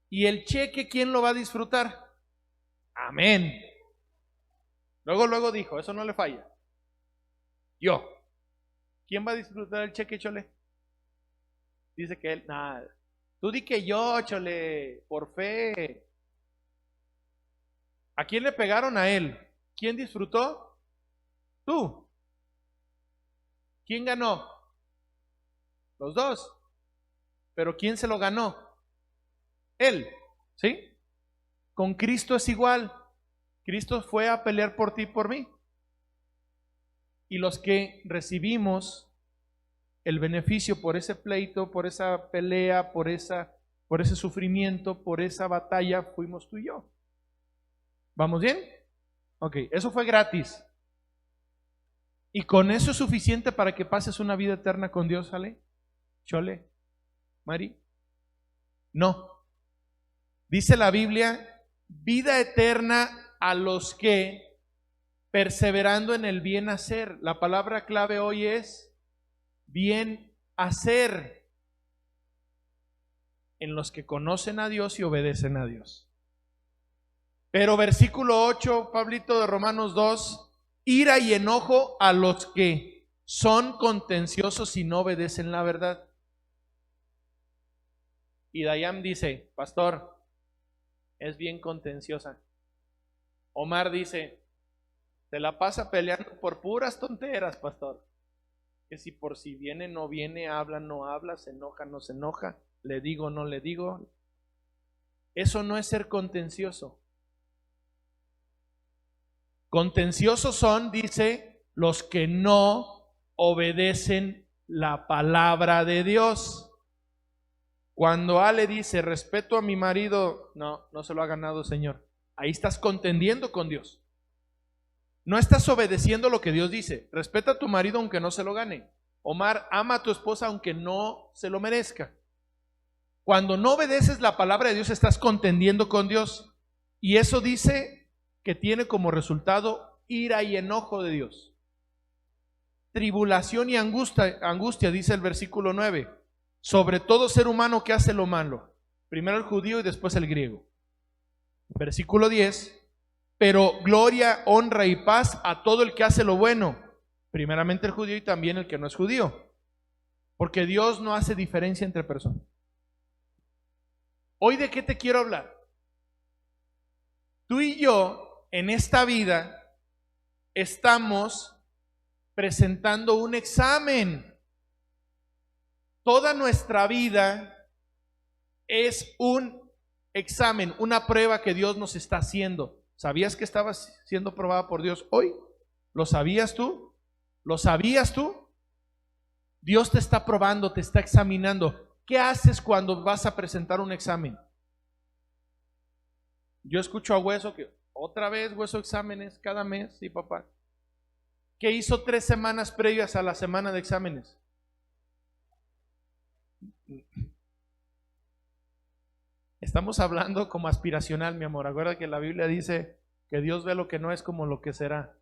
¿Y el cheque quién lo va a disfrutar? Amén. Luego dijo, eso no le falla. Yo. ¿Quién va a disfrutar el cheque, Chole? Dice que él, nada. Tú di que yo, Chole, por fe. ¿A quién le pegaron? A él. ¿Quién disfrutó? Tú. ¿Quién ganó? Los dos. ¿Pero quién se lo ganó? Él. ¿Sí? Con Cristo es igual. Cristo fue a pelear por ti y por mí. Y los que recibimos el beneficio por ese pleito, por esa pelea, por ese sufrimiento, por esa batalla, fuimos tú y yo. ¿Vamos bien? Ok, eso fue gratis. ¿Y con eso es suficiente para que pases una vida eterna con Dios, Ale? Chole, Mari. No. Dice la Biblia, vida eterna a los que, perseverando en el bien hacer. La palabra clave hoy es bien hacer, en los que conocen a Dios y obedecen a Dios. Pero versículo 8, Pablito, de Romanos 2, ira y enojo a los que son contenciosos y no obedecen la verdad. Y Dayam dice, pastor, es bien contenciosa. Omar dice, se la pasa peleando por puras tonteras, pastor. Que si por si viene, no viene, habla, no habla, se enoja, no se enoja, le digo, no le digo. Eso no es ser contencioso. Contenciosos son, dice, los que no obedecen la palabra de Dios. Cuando Ale dice, respeto a mi marido, no se lo ha ganado, Señor. Ahí estás contendiendo con Dios. No estás obedeciendo lo que Dios dice. Respeta a tu marido aunque no se lo gane. Omar, ama a tu esposa aunque no se lo merezca. Cuando no obedeces la palabra de Dios, estás contendiendo con Dios. Y eso dice que tiene como resultado ira y enojo de Dios. Tribulación y angustia, dice el versículo 9, sobre todo ser humano que hace lo malo. Primero el judío y después el griego. Versículo 10, pero gloria, honra y paz a todo el que hace lo bueno. Primeramente el judío y también el que no es judío. Porque Dios no hace diferencia entre personas. Hoy, ¿de qué te quiero hablar? Tú y yo, en esta vida, estamos presentando un examen. Toda nuestra vida es un examen, una prueba que Dios nos está haciendo. ¿Sabías que estabas siendo probada por Dios hoy? ¿Lo sabías tú? ¿Lo sabías tú? Dios te está probando, te está examinando. ¿Qué haces cuando vas a presentar un examen? Yo escucho a Hueso que otra vez Hueso exámenes cada mes, sí papá. ¿Qué hizo 3 semanas previas a la semana de exámenes? Estamos hablando como aspiracional, mi amor. Acuérdate que la Biblia dice que Dios ve lo que no es como lo que será.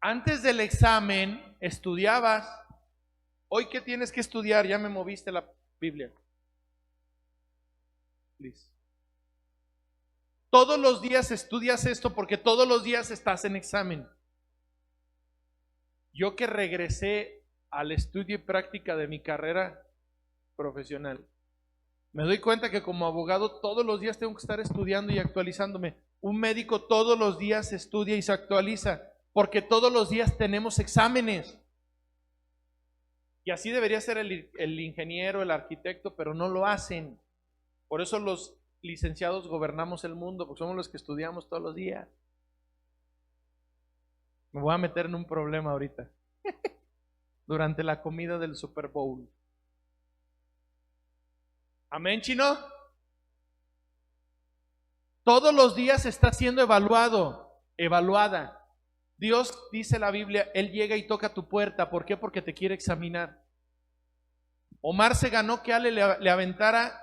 Antes del examen estudiabas. Hoy, ¿qué tienes que estudiar? Ya me moviste la Biblia. Please. Todos los días estudias esto porque todos los días estás en examen. Yo que regresé al estudio y práctica de mi carrera profesional, me doy cuenta que como abogado todos los días tengo que estar estudiando y actualizándome. Un médico todos los días estudia y se actualiza porque todos los días tenemos exámenes. Y así debería ser el ingeniero, el arquitecto, pero no lo hacen. Por eso los licenciados gobernamos el mundo, porque somos los que estudiamos todos los días. Me voy a meter en un problema ahorita. Durante la comida del Super Bowl. Amén, chino. Todos los días está siendo evaluada. Dios, dice la Biblia, Él llega y toca tu puerta. ¿Por qué? Porque te quiere examinar. Omar se ganó que Ale le aventara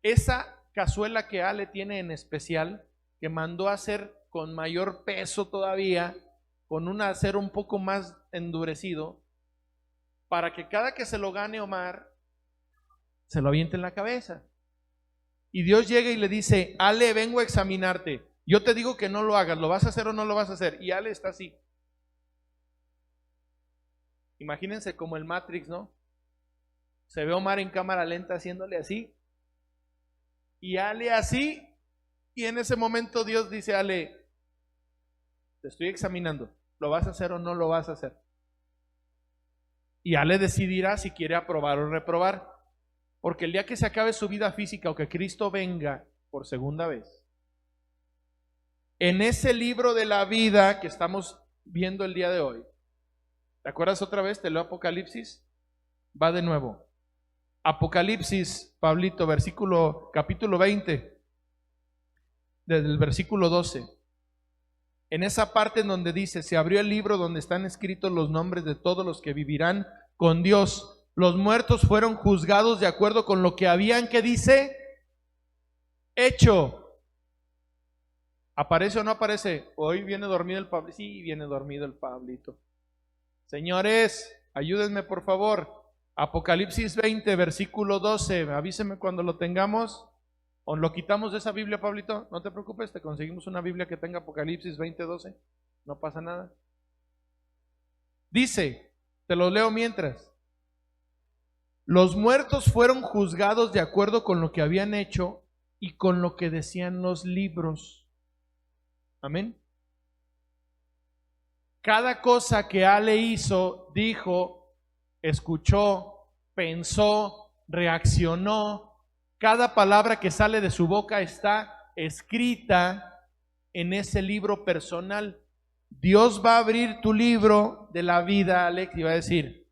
esa cazuela que Ale tiene en especial, que mandó a hacer con mayor peso todavía, con un acero un poco más endurecido, para que cada que se lo gane Omar, se lo aviente en la cabeza. Y Dios llega y le dice, Ale, vengo a examinarte. Yo te digo que no lo hagas, ¿lo vas a hacer o no lo vas a hacer? Y Ale está así. Imagínense como el Matrix, ¿no? Se ve a Omar en cámara lenta haciéndole así. Y Ale así. Y en ese momento Dios dice, Ale, te estoy examinando. ¿Lo vas a hacer o no lo vas a hacer? Y Ale decidirá si quiere aprobar o reprobar. Porque el día que se acabe su vida física o que Cristo venga por segunda vez, en ese libro de la vida que estamos viendo el día de hoy, ¿te acuerdas otra vez? Te leo Apocalipsis. Va de nuevo. Apocalipsis, Pablito, capítulo 20, desde el versículo 12. En esa parte en donde dice, se abrió el libro donde están escritos los nombres de todos los que vivirán con Dios. Los muertos fueron juzgados de acuerdo con lo que habían, ¿qué dice? Hecho. ¿Aparece o no aparece? Hoy viene dormido el Pablito. Sí, viene dormido el Pablito. Señores, ayúdenme por favor. Apocalipsis 20, versículo 12. Avíseme cuando lo tengamos. ¿O lo quitamos de esa Biblia, Pablito? No te preocupes, te conseguimos una Biblia que tenga Apocalipsis 20, 12. No pasa nada. Dice, te lo leo mientras. Los muertos fueron juzgados de acuerdo con lo que habían hecho y con lo que decían los libros. Amén. Cada cosa que Ale hizo, dijo, escuchó, pensó, reaccionó, cada palabra que sale de su boca está escrita en ese libro personal. Dios va a abrir tu libro de la vida, Alex, y va a decir,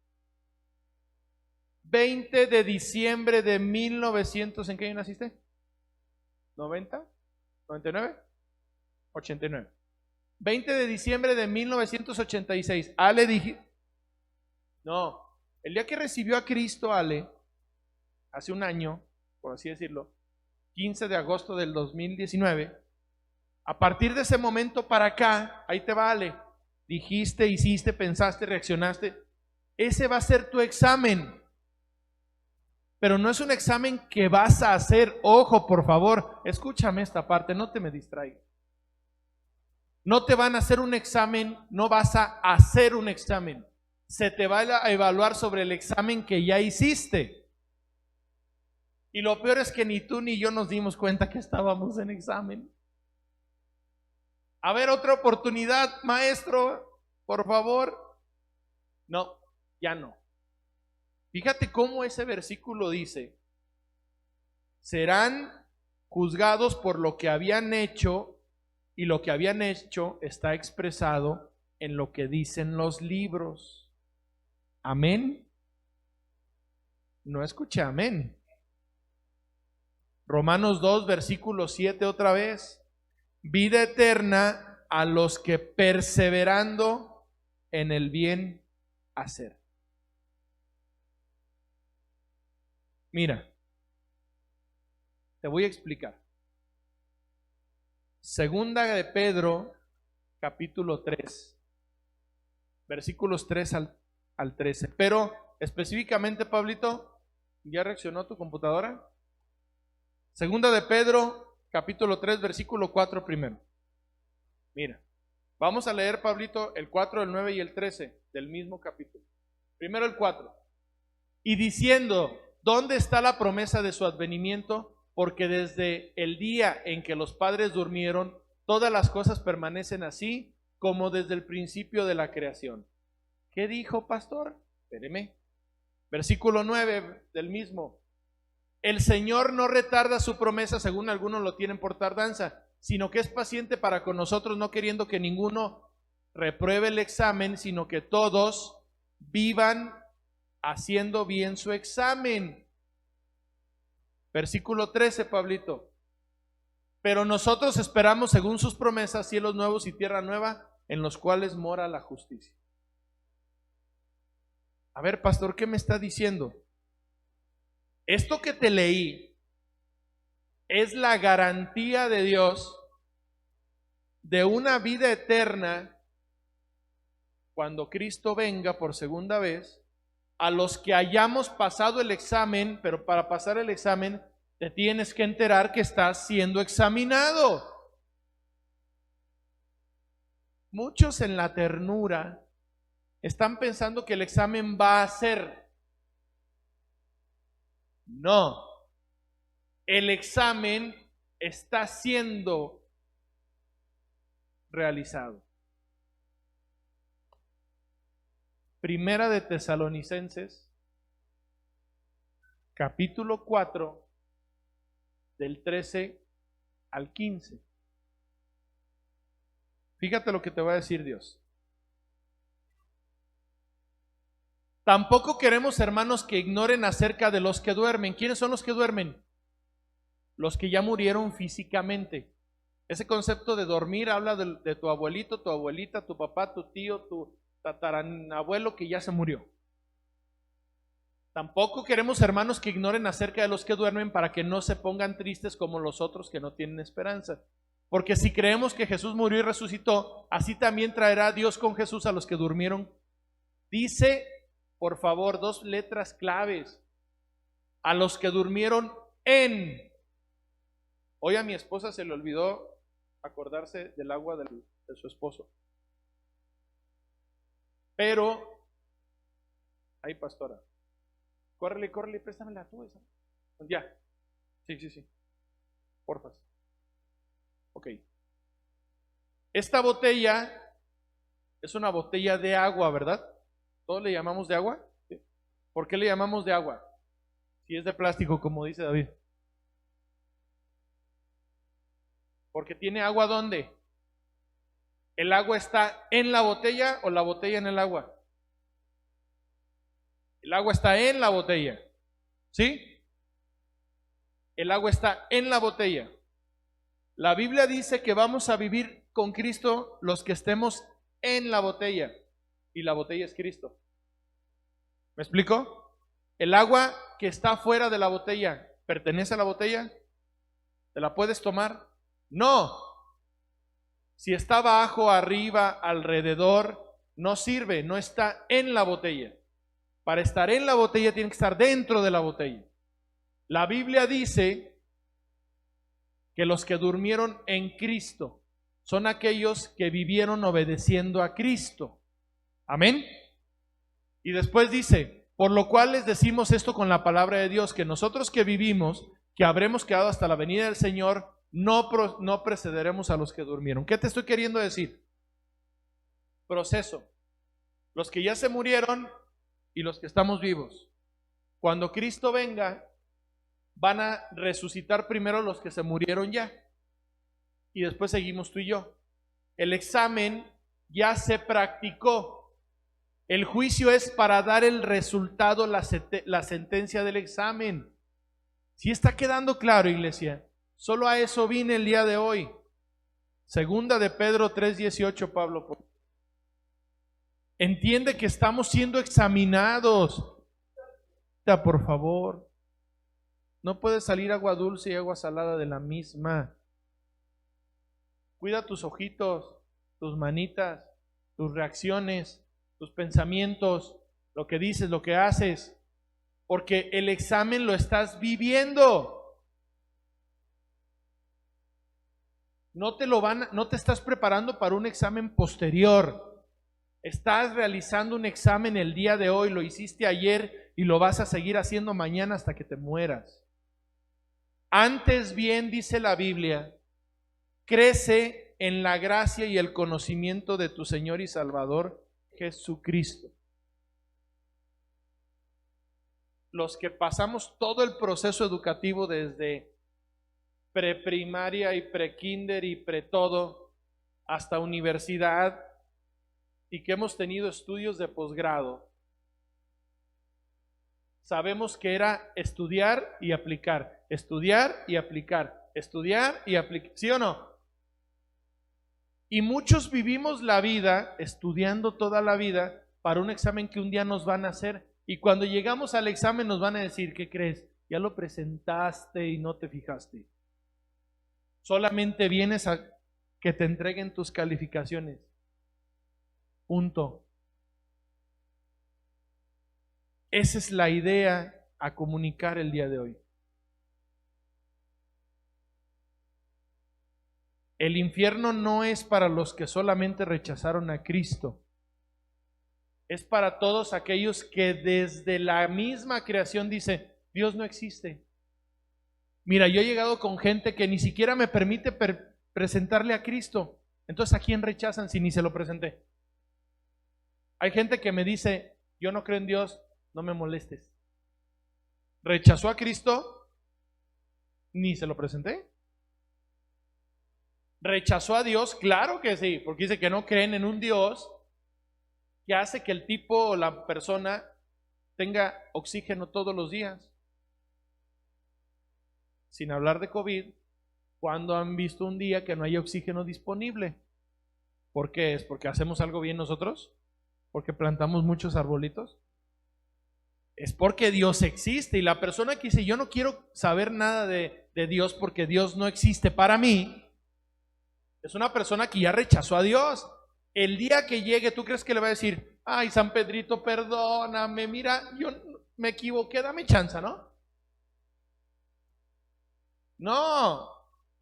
20 de diciembre de 1900, ¿en qué año naciste? ¿90? ¿99? 89. 20 de diciembre de 1986. Ale dije, No, el día que recibió a Cristo, Ale, hace un año, por así decirlo, 15 de agosto del 2019, a partir de ese momento para acá, ahí te va, Ale, dijiste, hiciste, pensaste, reaccionaste, ese va a ser tu examen. Pero no es un examen que vas a hacer. Ojo, por favor, escúchame esta parte, no te me distraigas. No te van a hacer un examen, no vas a hacer un examen. Se te va a evaluar sobre el examen que ya hiciste. Y lo peor es que ni tú ni yo nos dimos cuenta que estábamos en examen. A ver, otra oportunidad, maestro, por favor. No, ya no. Fíjate cómo ese versículo dice, serán juzgados por lo que habían hecho, y lo que habían hecho está expresado en lo que dicen los libros. Amén. No escuché amén. Romanos 2, versículo 7 otra vez. Vida eterna a los que perseverando en el bien hacer. Mira, te voy a explicar. Segunda de Pedro, capítulo 3, versículos 3 al 13. Pero específicamente, Pablito, ¿ya reaccionó tu computadora? Segunda de Pedro, capítulo 3, versículo 4 primero. Mira, vamos a leer, Pablito, el 4, el 9 y el 13 del mismo capítulo. Primero el 4. Y diciendo, ¿dónde está la promesa de su advenimiento? Porque desde el día en que los padres durmieron, todas las cosas permanecen así como desde el principio de la creación. ¿Qué dijo, pastor? Espéreme. Versículo 9 del mismo. El Señor no retarda su promesa, según algunos lo tienen por tardanza, sino que es paciente para con nosotros, no queriendo que ninguno repruebe el examen, sino que todos vivan haciendo bien su examen. Versículo 13, Pablito. Pero nosotros esperamos, según sus promesas, cielos nuevos y tierra nueva, en los cuales mora la justicia. A ver, pastor, ¿qué me está diciendo? Esto que te leí es la garantía de Dios de una vida eterna cuando Cristo venga por segunda vez, a los que hayamos pasado el examen. Pero para pasar el examen te tienes que enterar que estás siendo examinado. Muchos en la ternura están pensando que el examen va a ser. No, el examen está siendo realizado. Primera de Tesalonicenses, capítulo 4, del 13 al 15. Fíjate lo que te va a decir Dios. Tampoco queremos, hermanos, que ignoren acerca de los que duermen. ¿Quiénes son los que duermen? Los que ya murieron físicamente. Ese concepto de dormir habla de tu abuelito, tu abuelita, tu papá, tu tío, tu tatarabuelo que ya se murió. Tampoco queremos, hermanos, que ignoren acerca de los que duermen, para que no se pongan tristes como los otros que no tienen esperanza. Porque si creemos que Jesús murió y resucitó, así también traerá Dios con Jesús a los que durmieron. Dice, por favor, dos letras claves: a los que durmieron en. Hoy a mi esposa se le olvidó acordarse del agua de su esposo. Pero, ay, pastora, córrele, préstamela tú esa. Ya, sí, porfa. Ok. Esta botella es una botella de agua, ¿verdad? ¿Todos le llamamos de agua? ¿Sí? ¿Por qué le llamamos de agua? Si es de plástico, como dice David. Porque tiene agua, ¿dónde? ¿El agua está en la botella o la botella en el agua? El agua está en la botella. ¿Sí? El agua está en la botella. La Biblia dice que vamos a vivir con Cristo los que estemos en la botella. Y la botella es Cristo. ¿Me explico? El agua que está fuera de la botella, ¿pertenece a la botella? ¿Te la puedes tomar? No. Si está abajo, arriba, alrededor, no sirve, no está en la botella. Para estar en la botella tiene que estar dentro de la botella. La Biblia dice que los que durmieron en Cristo son aquellos que vivieron obedeciendo a Cristo. Amén. Y después dice, por lo cual les decimos esto con la palabra de Dios, que nosotros que vivimos, que habremos quedado hasta la venida del Señor, no precederemos a los que durmieron. ¿Qué te estoy queriendo decir? Proceso. Los que ya se murieron y los que estamos vivos. Cuando Cristo venga, van a resucitar primero los que se murieron ya. Y después seguimos tú y yo. El examen ya se practicó. El juicio es para dar el resultado, la sentencia del examen. ¿Sí está quedando claro, iglesia? Solo a eso vine el día de hoy. Segunda de Pedro 3:18, Pablo. Entiende que estamos siendo examinados. Por favor. No puede salir agua dulce y agua salada de la misma. Cuida tus ojitos, tus manitas, tus reacciones, tus pensamientos, lo que dices, lo que haces, porque el examen lo estás viviendo. No te estás preparando para un examen posterior. Estás realizando un examen el día de hoy, lo hiciste ayer y lo vas a seguir haciendo mañana hasta que te mueras. Antes bien, dice la Biblia, crece en la gracia y el conocimiento de tu Señor y Salvador Jesucristo. Los que pasamos todo el proceso educativo desde preprimaria y prekinder y pretodo hasta universidad y que hemos tenido estudios de posgrado, sabemos que era estudiar y aplicar, estudiar y aplicar, estudiar y aplicar, ¿sí o no? Y muchos vivimos la vida estudiando toda la vida para un examen que un día nos van a hacer. Y cuando llegamos al examen nos van a decir, ¿qué crees? Ya lo presentaste y no te fijaste. Solamente vienes a que te entreguen tus calificaciones. Punto. Esa es la idea a comunicar el día de hoy. El infierno no es para los que solamente rechazaron a Cristo. Es para todos aquellos que desde la misma creación dice, Dios no existe. Mira, yo he llegado con gente que ni siquiera me permite presentarle a Cristo. Entonces, ¿a quién rechazan si ni se lo presenté? Hay gente que me dice, yo no creo en Dios, no me molestes. ¿Rechazó a Cristo? Ni se lo presenté. ¿Rechazó a Dios? Claro que sí, porque dice que no creen en un Dios que hace que el tipo o la persona tenga oxígeno todos los días. Sin hablar de COVID, ¿cuándo han visto un día que no hay oxígeno disponible? ¿Por qué? ¿Es porque hacemos algo bien nosotros? ¿Porque plantamos muchos arbolitos? Es porque Dios existe, y la persona que dice, yo no quiero saber nada de Dios porque Dios no existe para mí, es una persona que ya rechazó a Dios. El día que llegue, ¿tú crees que le va a decir, ay, San Pedrito, perdóname, mira, yo me equivoqué, dame chance, ¿no? No,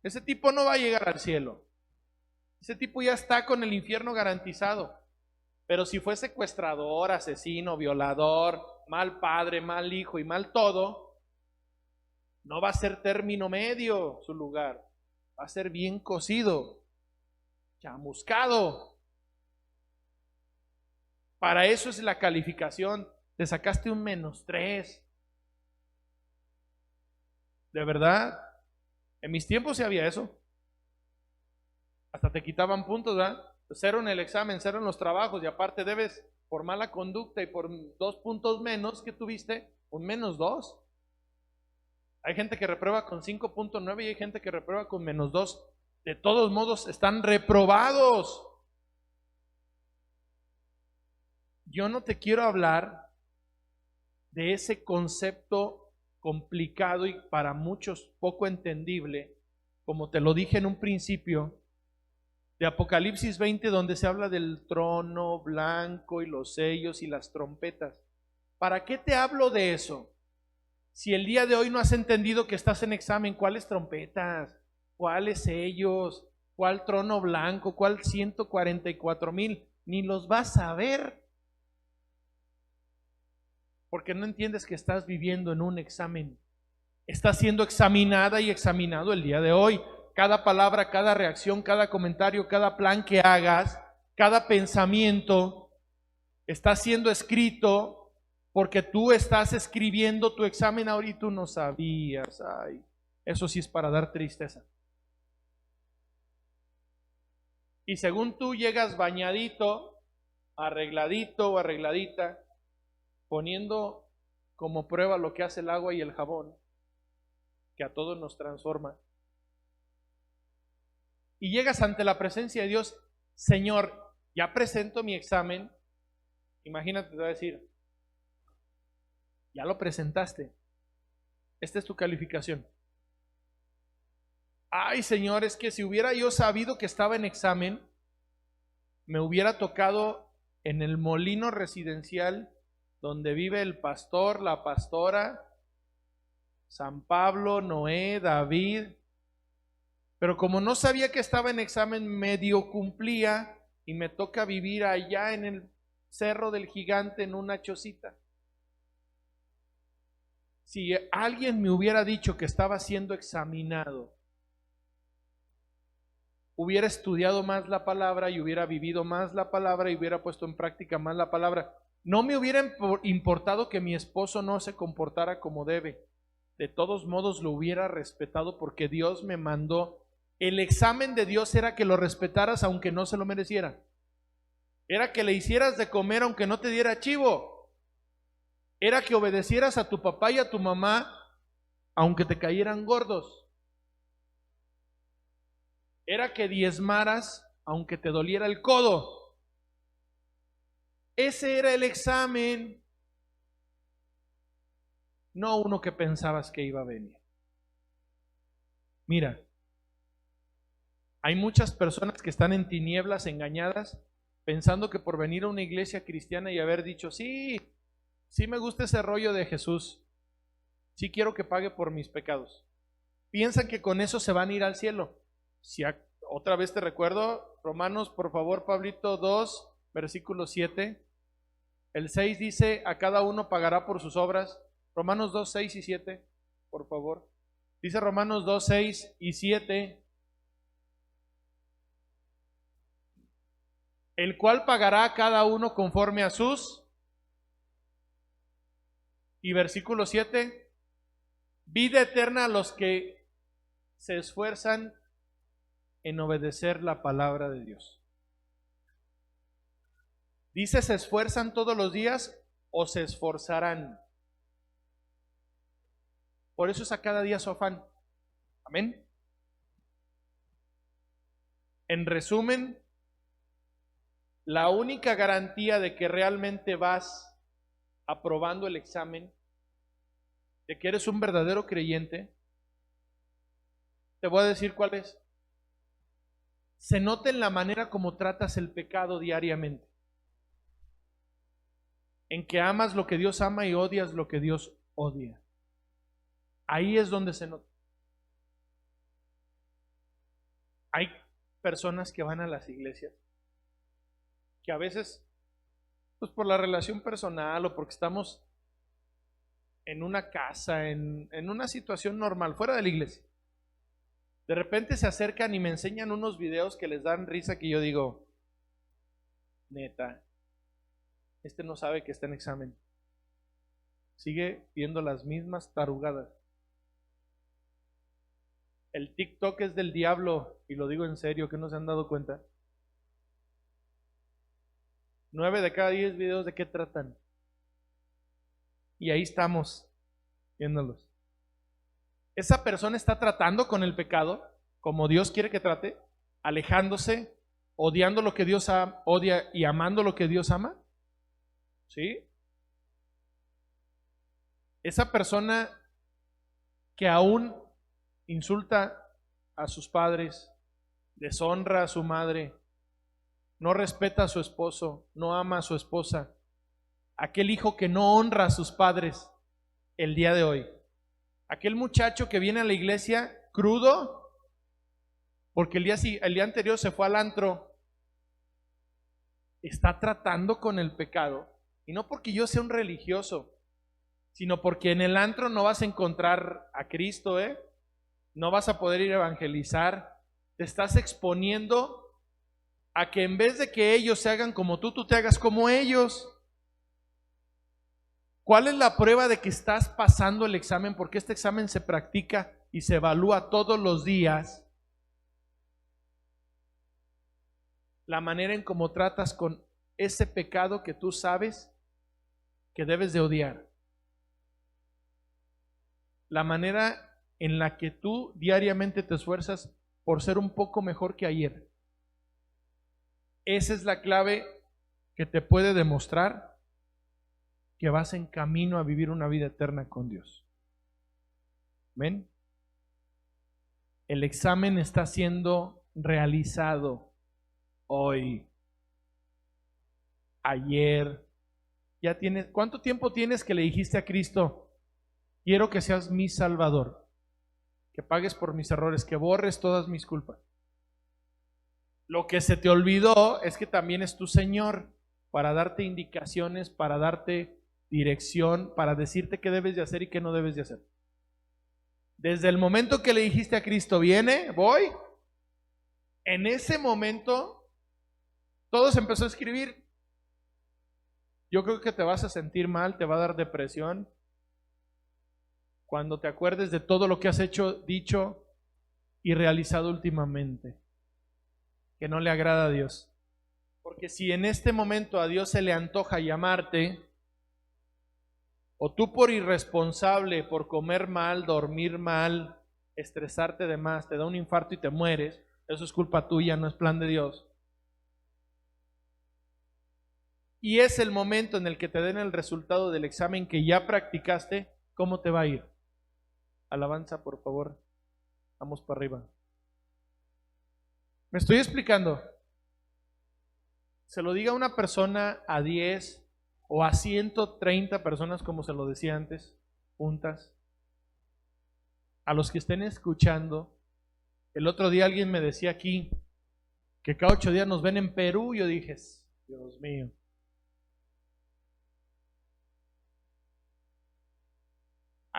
ese tipo no va a llegar al cielo. Ese tipo ya está con el infierno garantizado. Pero si fue secuestrador, asesino, violador, mal padre, mal hijo y mal todo, no va a ser término medio su lugar. Va a ser bien cocido, chamuscado. Para eso es la calificación. Te sacaste un -3. ¿De verdad? En mis tiempos sí había eso. Hasta te quitaban puntos, ¿verdad? 0 en el examen, 0 en los trabajos, y aparte debes, por mala conducta y por 2 puntos menos que tuviste, un -2. Hay gente que reprueba con 5.9 y hay gente que reprueba con -2. De todos modos, están reprobados. Yo no te quiero hablar de ese concepto complicado y para muchos poco entendible, como te lo dije en un principio, de Apocalipsis 20, donde se habla del trono blanco y los sellos y las trompetas. ¿Para qué te hablo de eso? Si el día de hoy no has entendido que estás en examen, ¿cuáles trompetas? ¿Cuáles sellos? ¿Cuál trono blanco? ¿Cuál 144,000? Ni los vas a ver. Porque no entiendes que estás viviendo en un examen. Estás siendo examinada y examinado el día de hoy. Cada palabra, cada reacción, cada comentario, cada plan que hagas, cada pensamiento está siendo escrito porque tú estás escribiendo tu examen ahora y tú no sabías. Ay, eso sí es para dar tristeza. Y según tú llegas bañadito, arregladito o arregladita, poniendo como prueba lo que hace el agua y el jabón, que a todos nos transforma. Y llegas ante la presencia de Dios, Señor, ya presento mi examen. Imagínate, te va a decir, ya lo presentaste. Esta es tu calificación. Ay, Señor, es que si hubiera yo sabido que estaba en examen, me hubiera tocado en el molino residencial donde vive el pastor, la pastora, San Pablo, Noé, David. Pero como no sabía que estaba en examen, medio cumplía y me toca vivir allá en el Cerro del Gigante en una chocita. Si alguien me hubiera dicho que estaba siendo examinado, hubiera estudiado más la palabra y hubiera vivido más la palabra y hubiera puesto en práctica más la palabra. No me hubiera importado que mi esposo no se comportara como debe. De todos modos lo hubiera respetado porque Dios me mandó. El examen de Dios era que lo respetaras aunque no se lo mereciera. Era que le hicieras de comer aunque no te diera chivo. Era que obedecieras a tu papá y a tu mamá aunque te cayeran gordos. Era que diezmaras aunque te doliera el codo. Ese era el examen, no uno que pensabas que iba a venir. Mira, hay muchas personas que están en tinieblas, engañadas, pensando que por venir a una iglesia cristiana y haber dicho, sí me gusta ese rollo de Jesús, sí quiero que pague por mis pecados, piensan que con eso se van a ir al cielo. Si otra vez te recuerdo, Romanos, por favor, Pablito, 2, versículo 7. El 6 dice, a cada uno pagará por sus obras. Romanos 2, 6 y 7, por favor. Dice Romanos 2, 6 y 7. El cual pagará a cada uno conforme a sus. Y versículo 7. Vida eterna a los que se esfuerzan en obedecer la palabra de Dios. Dice, ¿se esfuerzan todos los días o se esforzarán? Por eso es a cada día su afán. Amén. En resumen, la única garantía de que realmente vas aprobando el examen, de que eres un verdadero creyente, te voy a decir cuál es. Se nota en la manera como tratas el pecado diariamente. En que amas lo que Dios ama y odias lo que Dios odia. Ahí es donde se nota. Hay personas que van a las iglesias que a veces, pues por la relación personal o porque estamos en una casa, en una situación normal, fuera de la iglesia, de repente se acercan y me enseñan unos videos que les dan risa que yo digo, neta, este no sabe que está en examen. Sigue viendo las mismas tarugadas. El TikTok es del diablo, y lo digo en serio, que no se han dado cuenta. 9 de cada 10 videos, ¿de qué tratan? Y ahí estamos, viéndolos. Esa persona está tratando con el pecado, como Dios quiere que trate, alejándose, odiando lo que Dios odia y amando lo que Dios ama. ¿Sí? Esa persona que aún insulta a sus padres, deshonra a su madre, no respeta a su esposo, no ama a su esposa, aquel hijo que no honra a sus padres el día de hoy, aquel muchacho que viene a la iglesia crudo porque el día anterior se fue al antro, está tratando con el pecado, y no porque yo sea un religioso, sino porque en el antro no vas a encontrar a Cristo, no vas a poder ir a evangelizar, te estás exponiendo a que en vez de que ellos se hagan como tú te hagas como ellos. ¿Cuál es la prueba de que estás pasando el examen? Porque este examen se practica y se evalúa todos los días. La manera en cómo tratas con ese pecado que tú sabes que debes de odiar. La manera en la que tú diariamente te esfuerzas por ser un poco mejor que ayer. Esa es la clave que te puede demostrar que vas en camino a vivir una vida eterna con Dios. ¿Ven? El examen está siendo realizado hoy, ayer. Ya tienes, ¿cuánto tiempo tienes que le dijiste a Cristo, quiero que seas mi Salvador, que pagues por mis errores, que borres todas mis culpas? Lo que se te olvidó es que también es tu Señor para darte indicaciones, para darte dirección, para decirte qué debes de hacer y qué no debes de hacer. Desde el momento que le dijiste a Cristo, viene, voy, en ese momento todo se empezó a escribir. Yo creo que te vas a sentir mal, te va a dar depresión cuando te acuerdes de todo lo que has hecho, dicho y realizado últimamente, que no le agrada a Dios. Porque si en este momento a Dios se le antoja llamarte, o tú por irresponsable, por comer mal, dormir mal, estresarte de más, te da un infarto y te mueres, eso es culpa tuya, no es plan de Dios. Y es el momento en el que te den el resultado del examen que ya practicaste, ¿cómo te va a ir? Alabanza, por favor. Vamos para arriba. ¿Me estoy explicando? Se lo diga a una persona, a 10 o a 130 personas, como se lo decía antes, juntas. A los que estén escuchando. El otro día alguien me decía aquí que cada 8 días nos ven en Perú. Yo dije, Dios mío.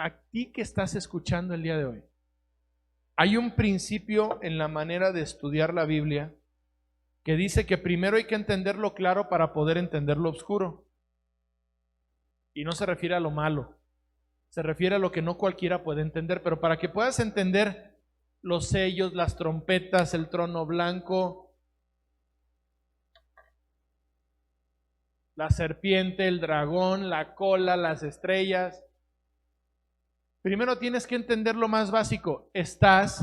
A ti que estás escuchando el día de hoy, hay un principio en la manera de estudiar la Biblia que dice que primero hay que entender lo claro para poder entender lo oscuro. Y no se refiere a lo malo, se refiere a lo que no cualquiera puede entender. Pero para que puedas entender los sellos, las trompetas, el trono blanco, la serpiente, el dragón, la cola, las estrellas, primero tienes que entender lo más básico. Estás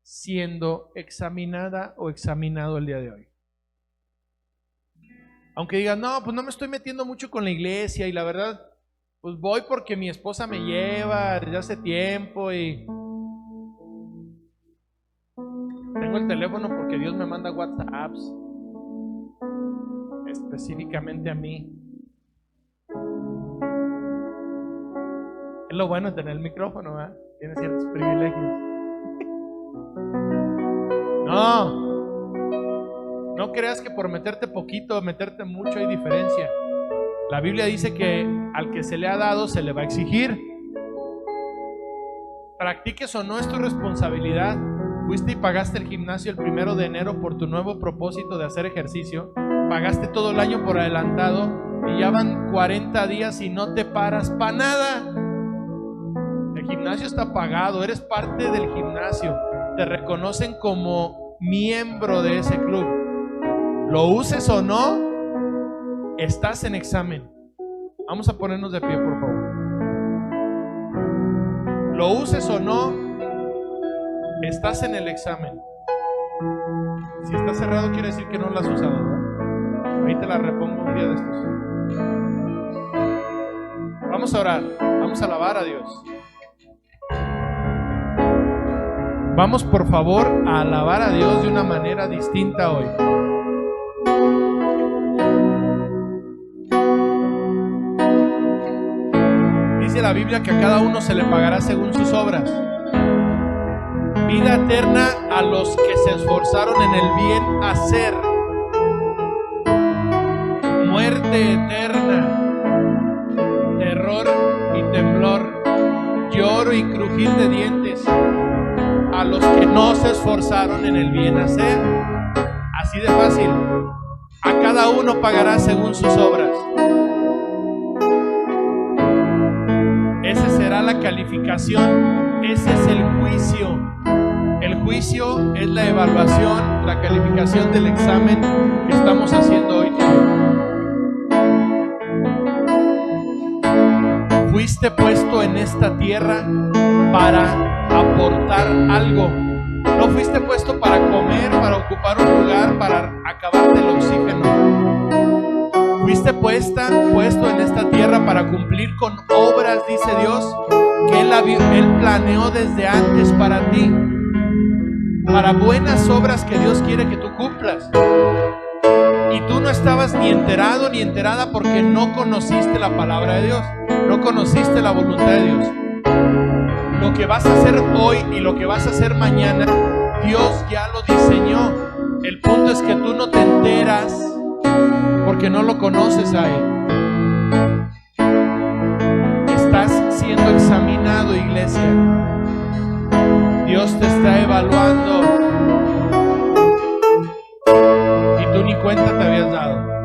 siendo examinada o examinado el día de hoy. Aunque digas, no, pues no me estoy metiendo mucho con la iglesia y la verdad, pues voy porque mi esposa me lleva desde hace tiempo y tengo el teléfono porque Dios me manda WhatsApps específicamente a mí. Es lo bueno de tener el micrófono, ¿verdad? Tiene ciertos privilegios. No creas que por meterte poquito o meterte mucho hay diferencia. La Biblia dice que al que se le ha dado se le va a exigir. Practiques o no es tu responsabilidad. Fuiste y pagaste el gimnasio el 1 de enero por tu nuevo propósito de hacer ejercicio. Pagaste todo el año por adelantado y ya van 40 días y no te paras para nada. El gimnasio está pagado, eres parte del gimnasio. Te reconocen como miembro de ese club. Lo uses o no, estás en examen. Vamos a ponernos de pie, por favor. Lo uses o no, estás en el examen. Si está cerrado quiere decir que no lo has usado, ¿no? Ahí te la repongo un día de estos. Vamos a orar, vamos a alabar a Dios. Vamos por favor a alabar a Dios de una manera distinta hoy. Dice la Biblia que a cada uno se le pagará según sus obras. Vida eterna a los que se esforzaron en el bien hacer. Muerte eterna, terror y temblor, lloro y crujir de dientes a los que no se esforzaron en el bien hacer. Así de fácil. A cada uno pagará según sus obras. Esa será la calificación. Ese es el juicio. El juicio es la evaluación, la calificación del examen que estamos haciendo hoy. Fuiste puesto en esta tierra para aportar algo. No fuiste puesto para comer, para ocupar un lugar, para acabarte el oxígeno. Fuiste puesto en esta tierra para cumplir con obras, dice Dios, que Él planeó desde antes para ti. Para buenas obras que Dios quiere que tú cumplas. Y tú no estabas ni enterado ni enterada porque no conociste la palabra de Dios, no conociste la voluntad de Dios. Lo que vas a hacer hoy y lo que vas a hacer mañana, Dios ya lo diseñó. El punto es que tú no te enteras porque no lo conoces a Él. Estás siendo examinado, iglesia. Dios te está evaluando y tú ni cuenta te habías dado.